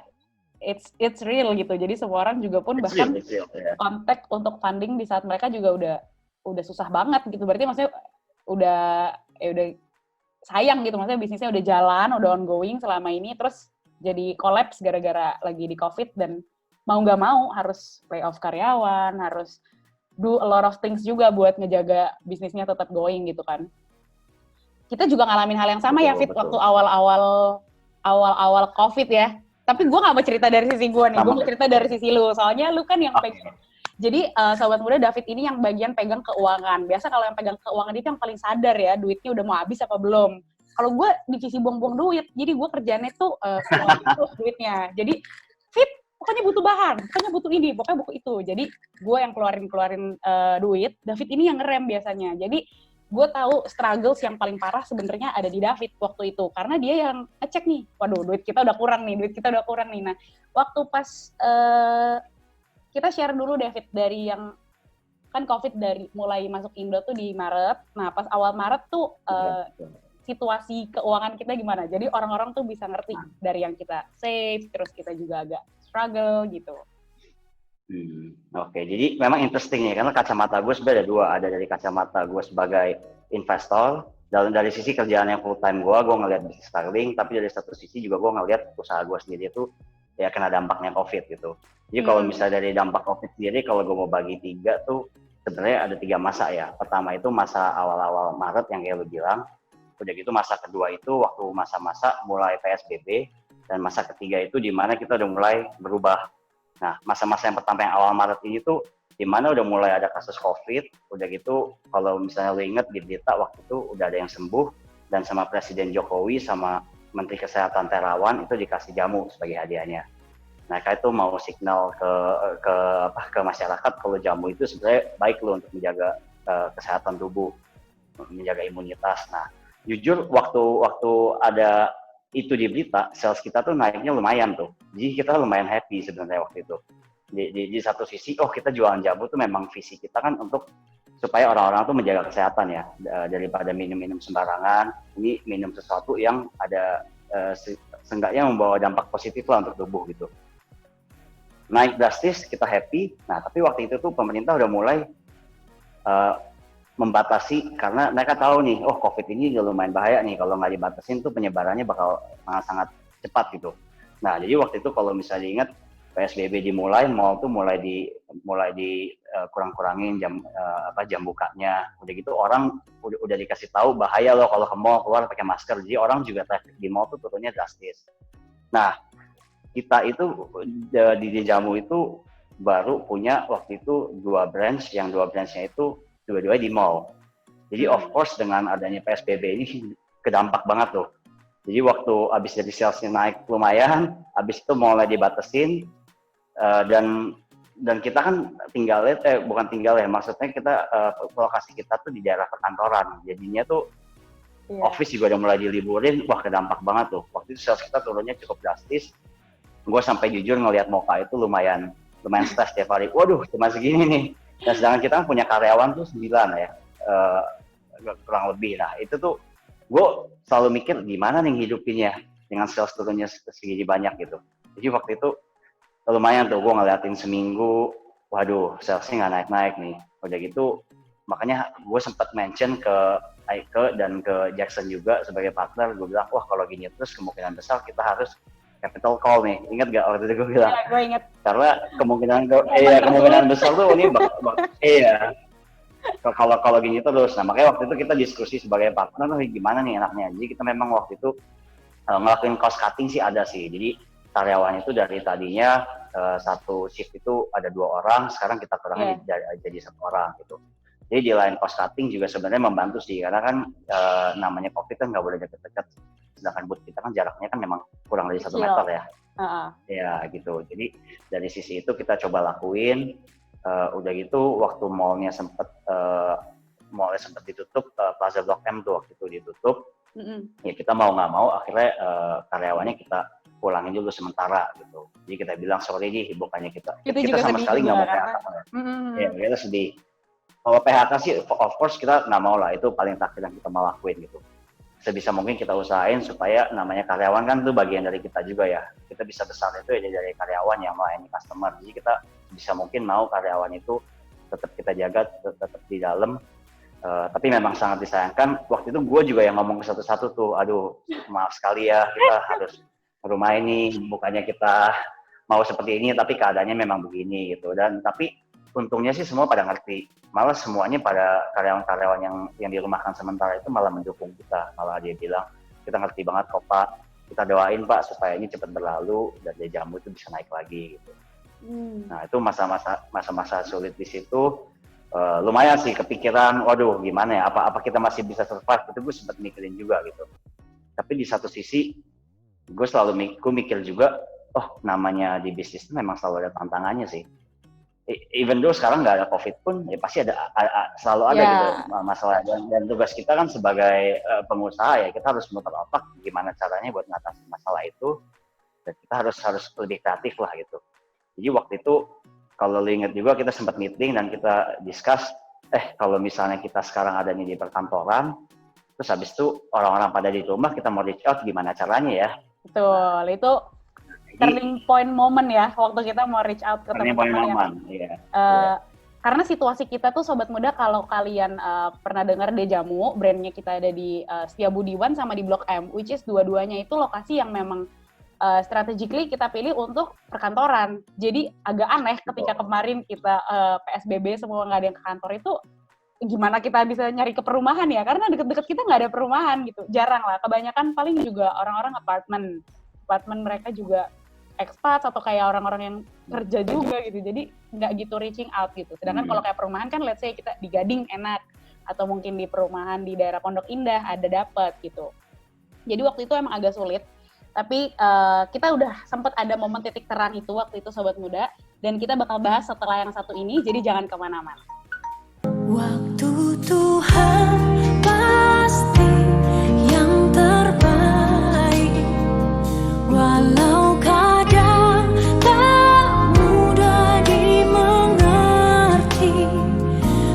it's real gitu. Jadi semua orang juga pun bahkan kontak untuk funding di saat mereka juga udah susah banget gitu. Berarti maksudnya udah sayang gitu, maksudnya bisnisnya udah jalan, udah ongoing selama ini, terus jadi collapse gara-gara lagi di COVID, dan mau nggak mau harus lay off karyawan, harus do a lot of things juga buat ngejaga bisnisnya tetap going gitu kan. Kita juga ngalamin hal yang sama ya, Fit, waktu awal-awal COVID ya. Tapi gue gak mau cerita dari sisi gue nih, gue mau cerita dari sisi lu. Soalnya lu kan yang pegang. Jadi Sobat Muda, David ini yang bagian pegang keuangan. Biasa kalau yang pegang keuangan itu yang paling sadar ya, duitnya udah mau habis apa belum. Kalau gue divisi buang-buang duit, jadi gue kerjaannya tuh terus duitnya. Jadi Fit, pokoknya butuh bahan, pokoknya butuh ini, pokoknya butuh itu. Jadi gue yang keluarin duit, David ini yang ngerem biasanya. Jadi gue tahu struggles yang paling parah sebenarnya ada di David waktu itu, karena dia yang ngecek nih, waduh duit kita udah kurang nih. Nah, waktu pas kita share dulu David dari yang kan COVID dari mulai masuk Indo tuh di Maret. Nah, pas awal Maret tuh situasi keuangan kita gimana? Jadi orang-orang tuh bisa ngerti dari yang kita save, terus kita juga agak struggle gitu. Oke, jadi memang interesting ya, karena kacamata gue sebenarnya ada dua. Ada dari kacamata gue sebagai investor, dan dari sisi kerjaan yang full time gue ngelihat bisnis struggling, tapi dari satu sisi juga gue ngelihat usaha gue sendiri itu ya kena dampaknya COVID gitu. Jadi kalau misalnya dari dampak COVID sendiri, kalau gue mau bagi 3 tuh, sebenarnya ada 3 masa ya. Pertama itu masa awal-awal Maret yang kayak lo bilang, udah gitu masa kedua itu waktu masa-masa mulai PSBB, dan masa ketiga itu di mana kita udah mulai berubah. Nah, masa-masa yang pertama yang awal Maret ini tuh di mana udah mulai ada kasus COVID, udah gitu kalau misalnya lo inget di berita waktu itu udah ada yang sembuh, dan sama Presiden Jokowi sama Menteri Kesehatan Terawan itu dikasih jamu sebagai hadiahnya. Nah, itu mau signal ke masyarakat kalau jamu itu sebenarnya baik lo untuk menjaga kesehatan tubuh, menjaga imunitas. Nah, jujur waktu ada itu di berita, sales kita tuh naiknya lumayan tuh. Jadi kita lumayan happy sebenarnya waktu itu. Di satu sisi, kita jualan jamu tuh memang visi kita kan untuk supaya orang-orang tuh menjaga kesehatan ya, daripada minum-minum sembarangan. Ini minum sesuatu yang ada seenggaknya membawa dampak positif lah untuk tubuh gitu. Naik drastis, kita happy. Nah, tapi waktu itu tuh pemerintah udah mulai membatasi, karena mereka tahu nih, COVID ini udah lumayan bahaya nih, kalau nggak dibatasin tuh penyebarannya bakal sangat-sangat cepat gitu. Nah, jadi waktu itu kalau misalnya ingat, PSBB dimulai, mall tuh mulai di kurang-kurangin jam bukanya. Udah gitu orang udah dikasih tahu bahaya loh kalau ke mall keluar pakai masker. Jadi orang juga traffic di mall tuh turunnya drastis. Nah, kita itu di Jamu itu baru punya waktu itu 2 branch, yang 2 branch-nya itu dua-duanya di mall. Jadi of course dengan adanya PSBB ini kedampak banget tuh. Jadi waktu abis dari salesnya naik lumayan, abis itu mulai dibatasin, dan kita kan bukan tinggal ya, maksudnya kita lokasi kita tuh di daerah perkantoran. Jadinya tuh office juga udah mulai diliburin, wah kedampak banget tuh. Waktu itu sales kita turunnya cukup drastis. Gue sampai jujur ngelihat Moka itu lumayan stres tiap hari. Waduh, cuma segini nih. Dan sedangkan kita kan punya karyawan tuh 9 ya, kurang lebih. Nah itu tuh gue selalu mikir gimana nih hidupinnya dengan sales turunnya segini banyak gitu. Jadi waktu itu lumayan tuh gue ngeliatin seminggu, waduh salesnya nggak naik-naik nih. Udah gitu makanya gue sempat mention ke Aike dan ke Jackson juga sebagai partner. Gue bilang wah kalau gini terus kemungkinan besar kita harus capital call nih. Ingat gak waktu itu gue bilang? Iya, gue inget. Karena kemungkinan besar tuh ini kalau gini terus. Nah makanya waktu itu kita diskusi sebagai partner, gimana nih enaknya. Jadi kita memang waktu itu ngelakuin cost cutting sih ada sih. Jadi karyawan itu dari tadinya satu shift itu ada 2 orang, sekarang kita kurangin jadi 1 orang gitu. Jadi di line cost cutting juga sebenarnya membantu sih, karena kan namanya COVID kan nggak boleh deket-deket. Sedangkan booth kita kan jaraknya kan memang kurang dari 1 meter ya. Ya gitu. Jadi dari sisi itu kita coba lakuin. Udah gitu waktu mallnya sempat ditutup, Plaza Blok M tuh waktu itu ditutup. Ya kita mau nggak mau akhirnya karyawannya kita pulangin dulu sementara gitu. Jadi kita bilang sorry nih, bukannya kita sama sekali nggak mau PHK. Ya kita sedih. Kalau PHK sih of course kita nggak mau lah, itu paling terakhir yang kita mau lakuin gitu. Sebisa mungkin kita usahain supaya namanya karyawan kan itu bagian dari kita juga ya. Kita bisa besar itu ya dari karyawan yang melayani customer. Jadi kita bisa mungkin mau karyawan itu tetap kita jaga, tetap di dalam. Tapi memang sangat disayangkan. Waktu itu gue juga yang ngomong ke satu-satu tuh, aduh maaf sekali ya kita harus rumah ini, bukannya kita mau seperti ini tapi keadaannya memang begini gitu. Dan tapi untungnya sih semua pada ngerti, malah semuanya pada karyawan-karyawan yang dirumahkan sementara itu malah mendukung kita, malah dia bilang kita ngerti banget kok Pak, kita doain Pak supaya ini cepat berlalu dan Jamu itu bisa naik lagi gitu. Nah itu masa-masa sulit di situ. Lumayan sih kepikiran, waduh gimana ya, apa kita masih bisa survive, itu gue sempat mikirin juga gitu. Tapi di satu sisi gue selalu mikir juga, oh namanya di bisnis itu memang selalu ada tantangannya sih. Even though sekarang nggak ada COVID pun, ya pasti selalu ada gitu masalah. Dan tugas kita kan sebagai pengusaha ya, kita harus muter otak gimana caranya buat ngatasin masalah itu. Dan kita harus lebih kreatif lah gitu. Jadi waktu itu, kalau lo ingat juga kita sempat meeting dan kita discuss, kalau misalnya kita sekarang ada nih di perkantoran, terus habis itu orang-orang pada di rumah, kita mau reach out gimana caranya ya. Betul, itu turning point moment ya, waktu kita mau reach out ke teman-teman yang karena situasi kita tuh Sobat Muda, kalau kalian pernah dengar Jamu, brandnya kita ada di Setiabudi 1 sama di Blok M, which is dua-duanya itu lokasi yang memang strategically kita pilih untuk perkantoran. Jadi agak aneh ketika kemarin kita PSBB semua nggak ada yang ke kantor itu, gimana kita bisa nyari ke perumahan ya, karena deket-deket kita nggak ada perumahan gitu, jarang lah, kebanyakan paling juga orang-orang apartemen mereka juga expat atau kayak orang-orang yang kerja juga gitu, jadi nggak gitu reaching out gitu. Sedangkan kalau kayak perumahan kan let's say kita di Gading enak, atau mungkin di perumahan di daerah Pondok Indah ada dapet gitu. Jadi waktu itu emang agak sulit, tapi kita udah sempat ada momen titik terang itu waktu itu Sobat Muda, dan kita bakal bahas setelah yang satu ini, jadi jangan kemana-mana. Waktu Tuhan pasti yang terbaik, walau kadang tak mudah dimengerti,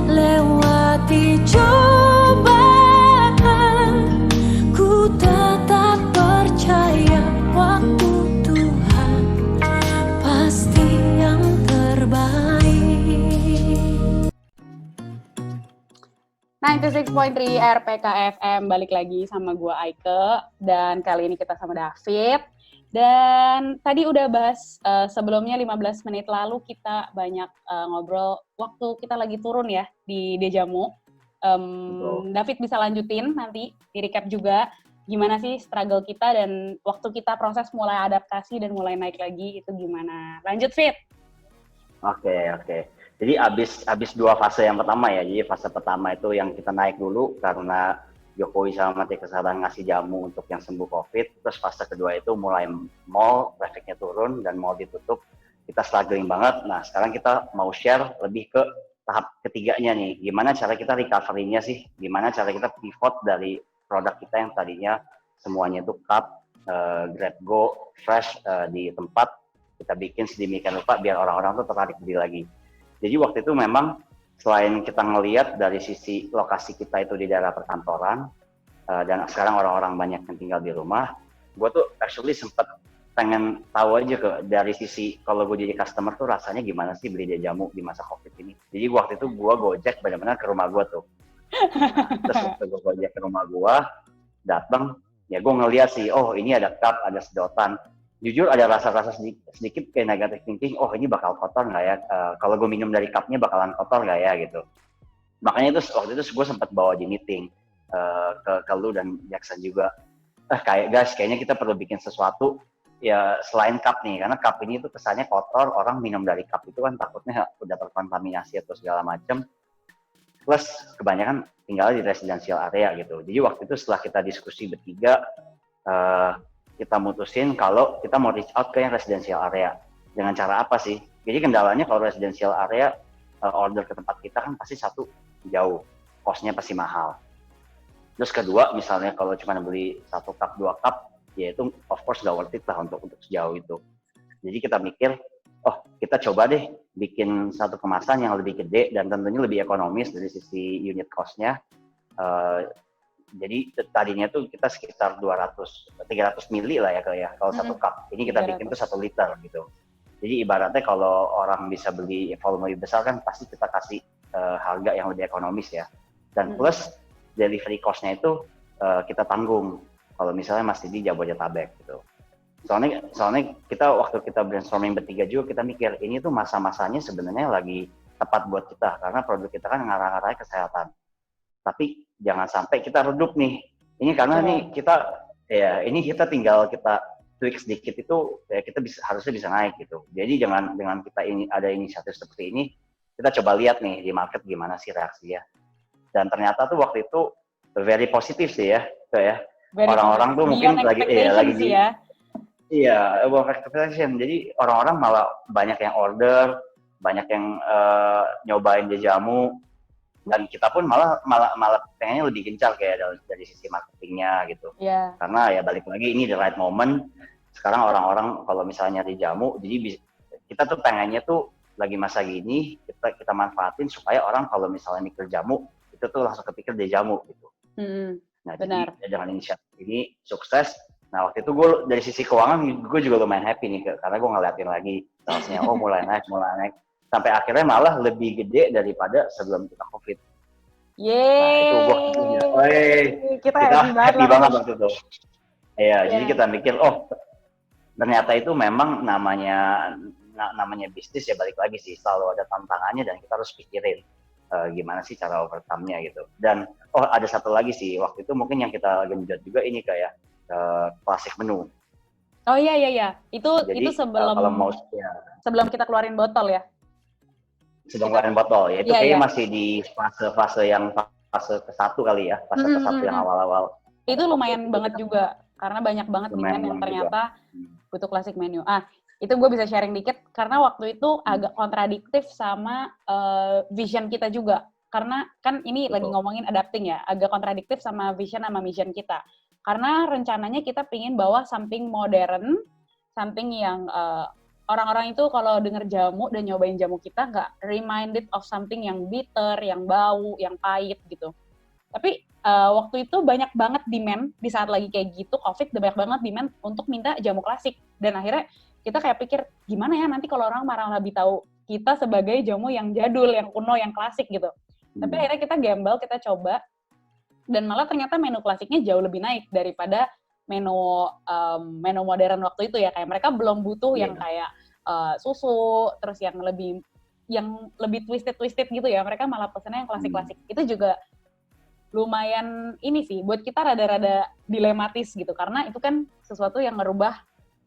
lewati cobaan ku tetap percaya waktu Tuhan pasti yang terbaik. 96.3 RPK FM, balik lagi sama gue Aike, dan kali ini kita sama David. Dan tadi udah bahas sebelumnya 15 menit lalu kita banyak ngobrol waktu kita lagi turun ya di Dejamu. David bisa lanjutin nanti di recap juga gimana sih struggle kita dan waktu kita proses mulai adaptasi dan mulai naik lagi itu gimana. Lanjut Fit. Oke. Jadi abis 2 fase yang pertama ya. Jadi fase pertama itu yang kita naik dulu karena Jokowi sama Menteri Kesehatan ngasih jamu untuk yang sembuh COVID. Terus fase kedua itu mulai mall, trafficnya turun dan mall ditutup. Kita struggling banget. Nah sekarang kita mau share lebih ke tahap ketiganya nih. Gimana cara kita recovery-nya sih? Gimana cara kita pivot dari produk kita yang tadinya semuanya itu cup, grab go, fresh di tempat. Kita bikin sedemikian rupa biar orang-orang tuh tertarik beli lagi. Jadi waktu itu memang selain kita ngelihat dari sisi lokasi kita itu di daerah perkantoran, dan sekarang orang-orang banyak yang tinggal di rumah, gue tuh actually sempet pengen tahu aja dari sisi kalau gue jadi customer tuh rasanya gimana sih beli jamu di masa COVID ini. Jadi waktu itu gue gojek benar-benar ke rumah gue tuh. Terus waktu gue gojek ke rumah gue, datang, ya gue ngeliat sih, oh ini ada cup, ada sedotan. Jujur ada rasa-rasa sedikit kayak negative thinking, oh ini bakal kotor nggak ya? Kalau gue minum dari cupnya bakalan kotor nggak ya gitu. Makanya itu waktu itu gue sempat bawa di meeting ke lu dan Jackson juga. Kayaknya kita perlu bikin sesuatu ya selain cup nih, karena cup ini tuh kesannya kotor, orang minum dari cup itu kan takutnya udah terkontaminasi atau segala macam. Plus kebanyakan tinggal di residential area gitu. Jadi waktu itu setelah kita diskusi bertiga, kita mutusin kalau kita mau reach out ke yang residential area. Dengan cara apa sih? Jadi kendalanya kalau residential area order ke tempat kita kan pasti satu jauh, cost-nya pasti mahal. Terus kedua, misalnya kalau cuma beli 1 cup, 2 cup, ya itu of course gak worth it lah untuk sejauh itu. Jadi kita mikir, oh kita coba deh bikin satu kemasan yang lebih gede dan tentunya lebih ekonomis dari sisi unit cost-nya. Jadi tadinya tuh kita sekitar 300 mili lah ya kalau 1 cup. Ini kita bikin tuh 1 liter gitu. Jadi ibaratnya kalau orang bisa beli volume lebih besar kan pasti kita kasih harga yang lebih ekonomis ya. Dan plus delivery cost-nya itu kita tanggung kalau misalnya masih di Jabodetabek gitu. Soalnya kita waktu kita brainstorming bertiga juga kita mikir ini tuh masa-masanya sebenarnya lagi tepat buat kita karena produk kita kan ngarah-ngarahnya kesehatan. Tapi jangan sampai kita redup nih. Ini karena nih kita tinggal kita tweak sedikit itu ya kita harusnya bisa naik gitu. Jadi dengan kita ini ada inisiatif seperti ini, kita coba lihat nih di market gimana sih reaksinya. Dan ternyata tuh waktu itu very positif sih ya, orang-orang tuh mungkin lagi above expectation. Jadi orang-orang malah banyak yang order, banyak yang nyobain jamu. Dan kita pun malah pengennya lebih gencar kayak dari sisi marketingnya gitu. Yeah. Karena ya balik lagi ini the right moment. Sekarang orang-orang kalau misalnya nyari jamu, jadi kita tuh pengennya tuh lagi masa gini kita manfaatin supaya orang kalau misalnya mikir jamu itu tuh langsung kepikir dia jamu gitu. Nah benar. Jadi dengan inisiatif ini sukses. Nah waktu itu gue dari sisi keuangan gue juga lumayan happy nih karena gue ngeliatin lagi salesnya mulai naik. Sampai akhirnya malah lebih gede daripada sebelum kita COVID. Yeay. Nah itu kita happy banget waktu itu. Iya, jadi kita mikir, ternyata itu memang namanya bisnis ya balik lagi sih, selalu ada tantangannya dan kita harus pikirin gimana sih cara overcome-nya gitu. Dan ada satu lagi sih, waktu itu mungkin yang kita genjot juga ini kayak klasik menu. Oh iya. Itu sebelum kita keluarin botol ya. Sebelum keluarin botol ya, itu kayaknya masih di fase ke-1 kali ya, fase ke-1 yang awal-awal. Itu lumayan banget juga, karena banyak banget demand yang ternyata butuh klasik menu. Itu gue bisa sharing dikit, karena waktu itu agak kontradiktif sama vision kita juga. Karena kan ini lagi ngomongin adapting ya, agak kontradiktif sama vision sama mission kita. Karena rencananya kita pingin bawa something modern, something yang orang-orang itu kalau denger jamu dan nyobain jamu kita nggak reminded of something yang bitter, yang bau, yang pahit gitu. Tapi waktu itu banyak banget demand di saat lagi kayak gitu, COVID, banyak banget demand untuk minta jamu klasik. Dan akhirnya kita kayak pikir, gimana ya nanti kalau orang malah lebih tahu kita sebagai jamu yang jadul, yang kuno, yang klasik gitu. Tapi akhirnya kita gamble, kita coba, dan malah ternyata menu klasiknya jauh lebih naik daripada menu modern waktu itu ya, kayak mereka belum butuh yang kayak susu, terus yang lebih twisted gitu ya, mereka malah pesennya yang klasik-klasik. Itu juga lumayan ini sih, buat kita rada-rada dilematis gitu, karena itu kan sesuatu yang ngerubah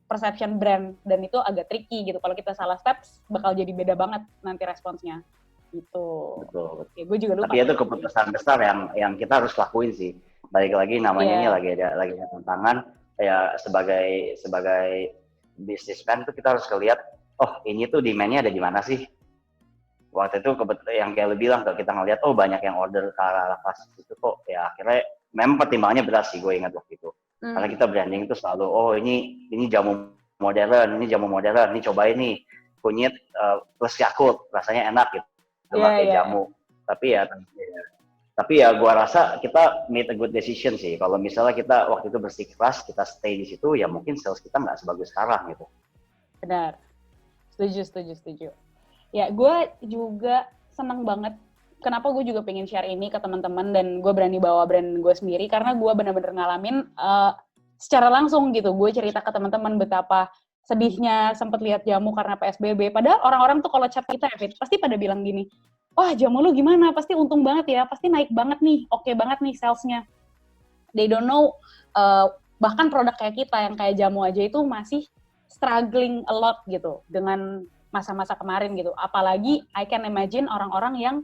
perception brand, dan itu agak tricky gitu. Kalau kita salah steps, bakal jadi beda banget nanti responsnya. Gitu. Betul. Ya, gue juga lupa. Tapi itu keputusan besar yang kita harus lakuin sih. Balik lagi namanya ini lagi ada tantangan. Ya sebagai businessman tuh kita harus lihat, oh ini tuh demand-nya ada di mana sih? Waktu itu yang kayak lu bilang, kalau kita ngeliat, oh banyak yang order ke arah klasik itu kok, ya akhirnya memang pertimbangannya berat sih, gue ingat waktu itu. Karena kita branding itu selalu, oh ini jamu modern, ini cobain nih, kunyit plus Yakult, rasanya enak gitu, pakai jamu. Tapi ya gue rasa kita made a good decision sih, kalau misalnya kita waktu itu bersikeras, kita stay di situ, ya mungkin sales kita nggak sebagus sekarang gitu. Benar, setuju. Ya, gue juga seneng banget. Kenapa gue juga pengen share ini ke teman-teman dan gue berani bawa brand gue sendiri, karena gue benar-benar ngalamin secara langsung gitu. Gue cerita ke teman-teman betapa sedihnya sempet lihat jamu karena PSBB. Padahal orang-orang tuh kalau chat kita ya, pasti pada bilang gini, wah jamu lu gimana? Pasti untung banget ya, pasti naik banget nih, oke banget nih salesnya. They don't know, bahkan produk kayak kita yang kayak jamu aja itu masih struggling a lot gitu dengan masa-masa kemarin gitu. Apalagi I can imagine orang-orang yang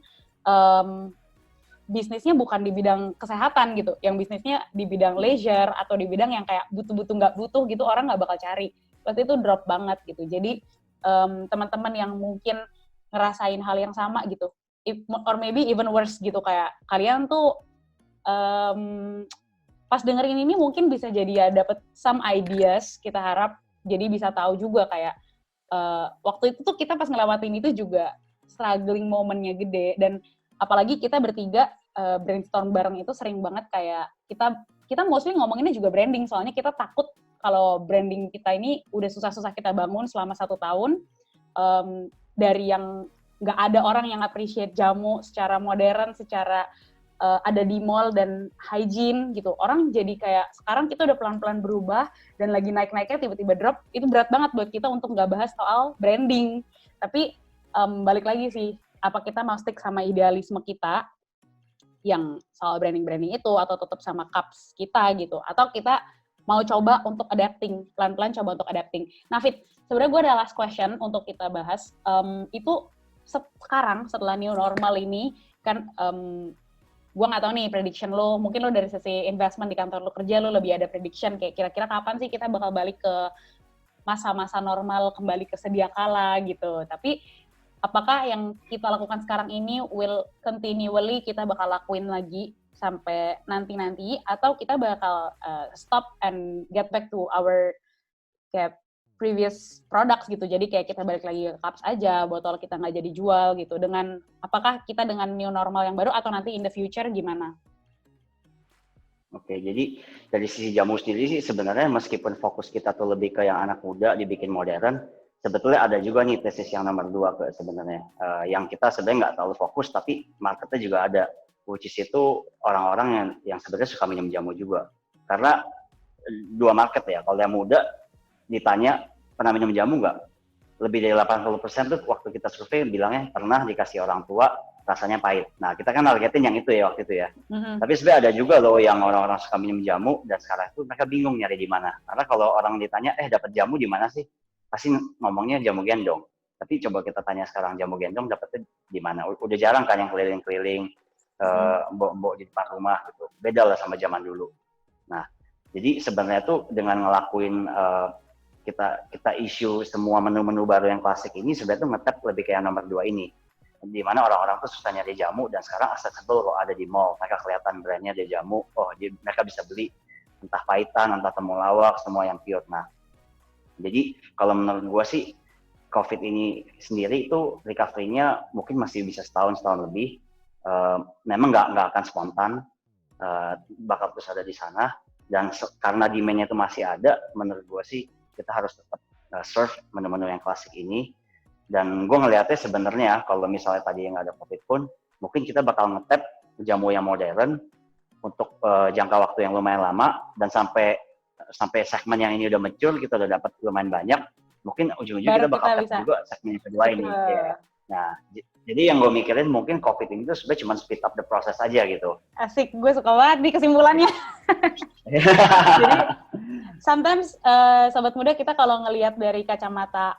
bisnisnya bukan di bidang kesehatan gitu, yang bisnisnya di bidang leisure atau di bidang yang kayak butuh-butuh nggak butuh gitu, orang nggak bakal cari. Pasti itu drop banget gitu. Jadi teman-teman yang mungkin ngerasain hal yang sama gitu, or maybe even worse gitu, kayak kalian tuh pas dengerin ini mungkin bisa jadi ya dapet some ideas, kita harap jadi bisa tahu juga kayak waktu itu tuh kita pas ngelewatin itu juga struggling momennya gede, dan apalagi kita bertiga brainstorm bareng itu sering banget kayak kita mostly ngomonginnya juga branding, soalnya kita takut kalau branding kita ini udah susah-susah kita bangun selama 1 tahun, dari yang nggak ada orang yang appreciate jamu secara modern, secara ada di mall dan hygiene gitu. Orang jadi kayak, sekarang kita udah pelan-pelan berubah, dan lagi naik-naiknya tiba-tiba drop, itu berat banget buat kita untuk nggak bahas soal branding. Tapi balik lagi sih, apa kita mau stick sama idealisme kita, yang soal branding itu, atau tetap sama cups kita gitu, atau kita mau coba untuk adapting, pelan-pelan coba untuk adapting. Nah Fit, sebenarnya gue ada last question untuk kita bahas, itu sekarang setelah new normal ini, kan gue nggak tahu nih prediction lo, mungkin lo dari sisi investment di kantor lo kerja, lo lebih ada prediction kayak kira-kira kapan sih kita bakal balik ke masa-masa normal, kembali ke sedia kala gitu. Tapi apakah yang kita lakukan sekarang ini will continually kita bakal lakuin lagi sampai nanti-nanti, atau kita bakal stop and get back to our kayak previous products gitu, jadi kayak kita balik lagi ke cups aja, botol kita nggak jadi jual gitu, dengan apakah kita dengan new normal yang baru, atau nanti in the future gimana? Oke, jadi dari sisi jamu sendiri sih sebenarnya meskipun fokus kita tuh lebih ke yang anak muda dibikin modern, sebetulnya ada juga nih tesis yang nomor 2 ke sebenarnya, yang kita sebenarnya nggak terlalu fokus tapi marketnya juga ada, which is itu orang-orang yang sebenarnya suka minum jamu juga, karena 2 market ya, kalau yang muda ditanya pernah minum jamu nggak? Lebih dari 80% tuh waktu kita survei bilangnya pernah dikasih orang tua, rasanya pahit. Nah, kita kan targetin yang itu ya waktu itu ya. Tapi sebenarnya ada juga loh yang orang-orang suka minum jamu dan sekarang itu mereka bingung nyari di mana. Karena kalau orang ditanya, dapat jamu di mana sih? Pasti ngomongnya jamu gendong. Tapi coba kita tanya sekarang, jamu gendong dapetnya di mana? Udah jarang kan yang keliling-keliling, mbok-mbok di depan rumah gitu. Beda lah sama zaman dulu. Nah, jadi sebenarnya tuh dengan ngelakuin kita issue semua menu-menu baru yang klasik ini, sebenarnya tuh ngetap lebih kayak nomor 2 ini, di mana orang-orang tuh susah nyari jamu dan sekarang accessible kok, ada di mall, mereka kelihatan brandnya ada jamu, mereka bisa beli entah pahitan, entah temulawak, semua yang pure. Nah, jadi kalau menurut gue sih COVID ini sendiri itu recovery-nya mungkin masih bisa setahun lebih, memang nggak akan spontan, bakal terus ada di sana, dan karena demand-nya itu masih ada, menurut gue sih kita harus tetap serve menu-menu yang klasik ini. Dan gue ngelihatnya sebenarnya kalau misalnya tadi yang ada COVID pun, mungkin kita bakal nge-tap jamu yang modern untuk jangka waktu yang lumayan lama, dan sampai sampai segmen yang ini udah mature, kita udah dapat lumayan banyak, mungkin ujung-ujung Baru kita bakal kita tap bisa. juga segmen yang kedua ini. Ya. Nah, jadi yang gue mikirin mungkin COVID ini tuh sebenarnya cuma speed up the process aja gitu. Asik, gue suka banget nih kesimpulannya. Jadi sometimes sobat muda, kita kalau ngelihat dari kacamata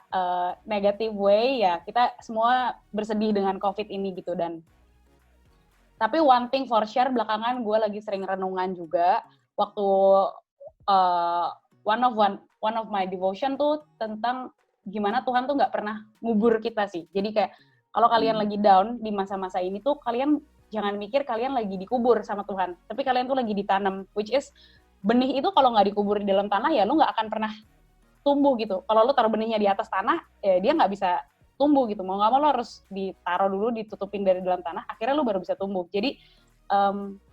negative way ya, kita semua bersedih dengan COVID ini gitu. Dan tapi one thing for sure, belakangan gue lagi sering renungan juga waktu one of my devotion tuh tentang gimana Tuhan tuh nggak pernah ngubur kita sih. Jadi kayak kalau kalian lagi down di masa-masa ini tuh, kalian jangan mikir kalian lagi dikubur sama Tuhan, tapi kalian tuh lagi ditanam, which is benih itu kalau nggak dikubur di dalam tanah ya lu nggak akan pernah tumbuh gitu. Kalau lu taruh benihnya di atas tanah, ya dia nggak bisa tumbuh gitu. Mau nggak mau lu harus ditaruh dulu, ditutupin dari dalam tanah, akhirnya lu baru bisa tumbuh. Jadi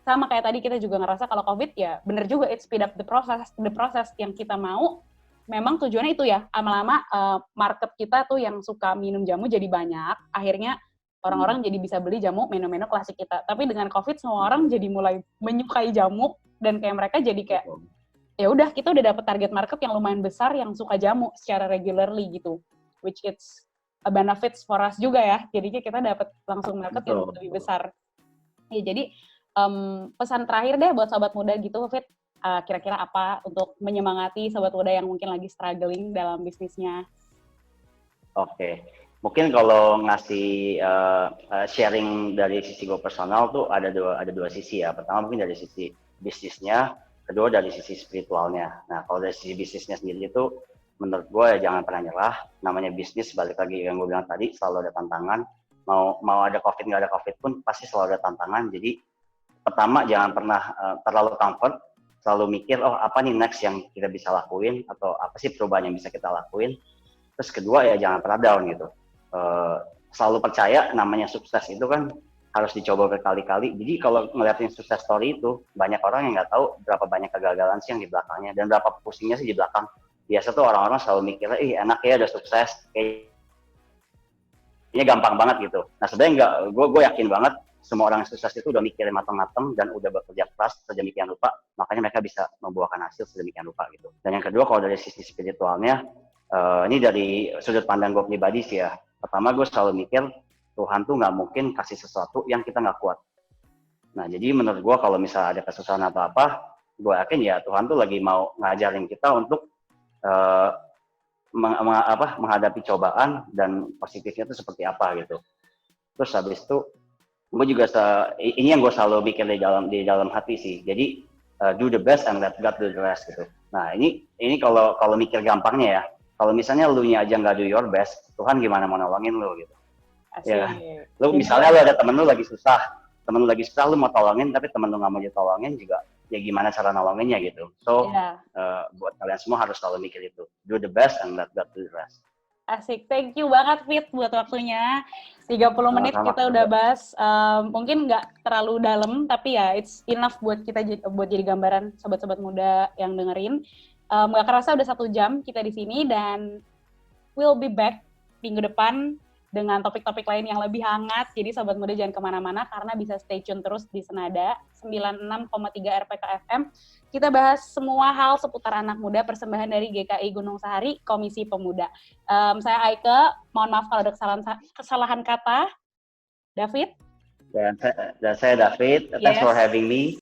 sama kayak tadi kita juga ngerasa kalau COVID ya bener juga, it speed up the process yang kita mau. Memang tujuannya itu ya, lama-lama market kita tuh yang suka minum jamu jadi banyak, akhirnya orang-orang jadi bisa beli jamu menu-menu klasik kita. Tapi dengan COVID semua orang jadi mulai menyukai jamu, dan kayak mereka jadi kayak ya udah, kita udah dapet target market yang lumayan besar yang suka jamu secara regularly gitu, which it's a benefits for us juga ya. Jadinya kita dapat langsung market yang lebih besar. Ya jadi pesan terakhir deh buat sobat muda gitu, Fit, kira-kira apa untuk menyemangati sobat muda yang mungkin lagi struggling dalam bisnisnya? Oke. Mungkin kalau ngasih sharing dari sisi gue personal tuh ada dua sisi ya. Pertama mungkin dari sisi bisnisnya, kedua dari sisi spiritualnya. Nah, kalau dari sisi bisnisnya sendiri itu menurut gue ya jangan pernah nyerah. Namanya bisnis, balik lagi yang gue bilang tadi, selalu ada tantangan. Mau ada COVID nggak ada COVID pun pasti selalu ada tantangan. Jadi pertama jangan pernah terlalu comfort, selalu mikir apa nih next yang kita bisa lakuin, atau apa sih perubahan yang bisa kita lakuin. Terus kedua ya jangan pernah down gitu. Selalu percaya namanya sukses itu kan harus dicoba berkali-kali. Jadi kalau ngeliatin sukses story itu, banyak orang yang nggak tahu berapa banyak kegagalan sih yang di belakangnya, dan berapa pusingnya sih di belakang. Biasa tuh orang-orang selalu mikirnya, enak ya udah sukses, kayaknya gampang banget gitu. Nah sebenarnya enggak, gue yakin banget semua orang yang sukses itu udah mikirin matang-matang dan udah bekerja keras sedemikian rupa, makanya mereka bisa membuahkan hasil sedemikian rupa gitu. Dan yang kedua kalau dari sisi spiritualnya, ini dari sudut pandang gue pribadi sih ya. Pertama gue selalu mikir Tuhan tuh nggak mungkin kasih sesuatu yang kita nggak kuat. Nah jadi menurut gue kalau misalnya ada kesusahan atau apa, gue yakin ya Tuhan tuh lagi mau ngajarin kita untuk menghadapi cobaan dan positifnya itu seperti apa gitu. Terus habis itu gue juga ini yang gue selalu pikir di dalam hati sih. Jadi do the best and let God do the rest gitu. Nah ini kalau mikir gampangnya ya. Kalau misalnya lu nya aja nggak do your best, Tuhan gimana mau nolongin lu gitu. Asik. Ya. Lu misalnya lu ada temen lu lagi susah, lu mau tolongin tapi temen lu nggak mau ditolongin juga, ya gimana cara nolonginnya gitu. So buat kalian semua harus selalu mikir itu, do the best and let God do the rest. Asik, thank you banget Fit buat waktunya. 30 menit kita udah bahas, mungkin nggak terlalu dalam, tapi ya it's enough buat kita buat jadi gambaran sobat-sobat muda yang dengerin. Nggak kerasa udah 1 jam kita di sini, dan we'll be back minggu depan dengan topik-topik lain yang lebih hangat. Jadi sobat muda jangan kemana-mana, karena bisa stay tune terus di Senada 96,3 RPK FM. Kita bahas semua hal seputar anak muda, persembahan dari GKI Gunung Sahari, Komisi Pemuda. Saya Aike, mohon maaf kalau ada kesalahan kata. David? Dan saya David, thanks for having me.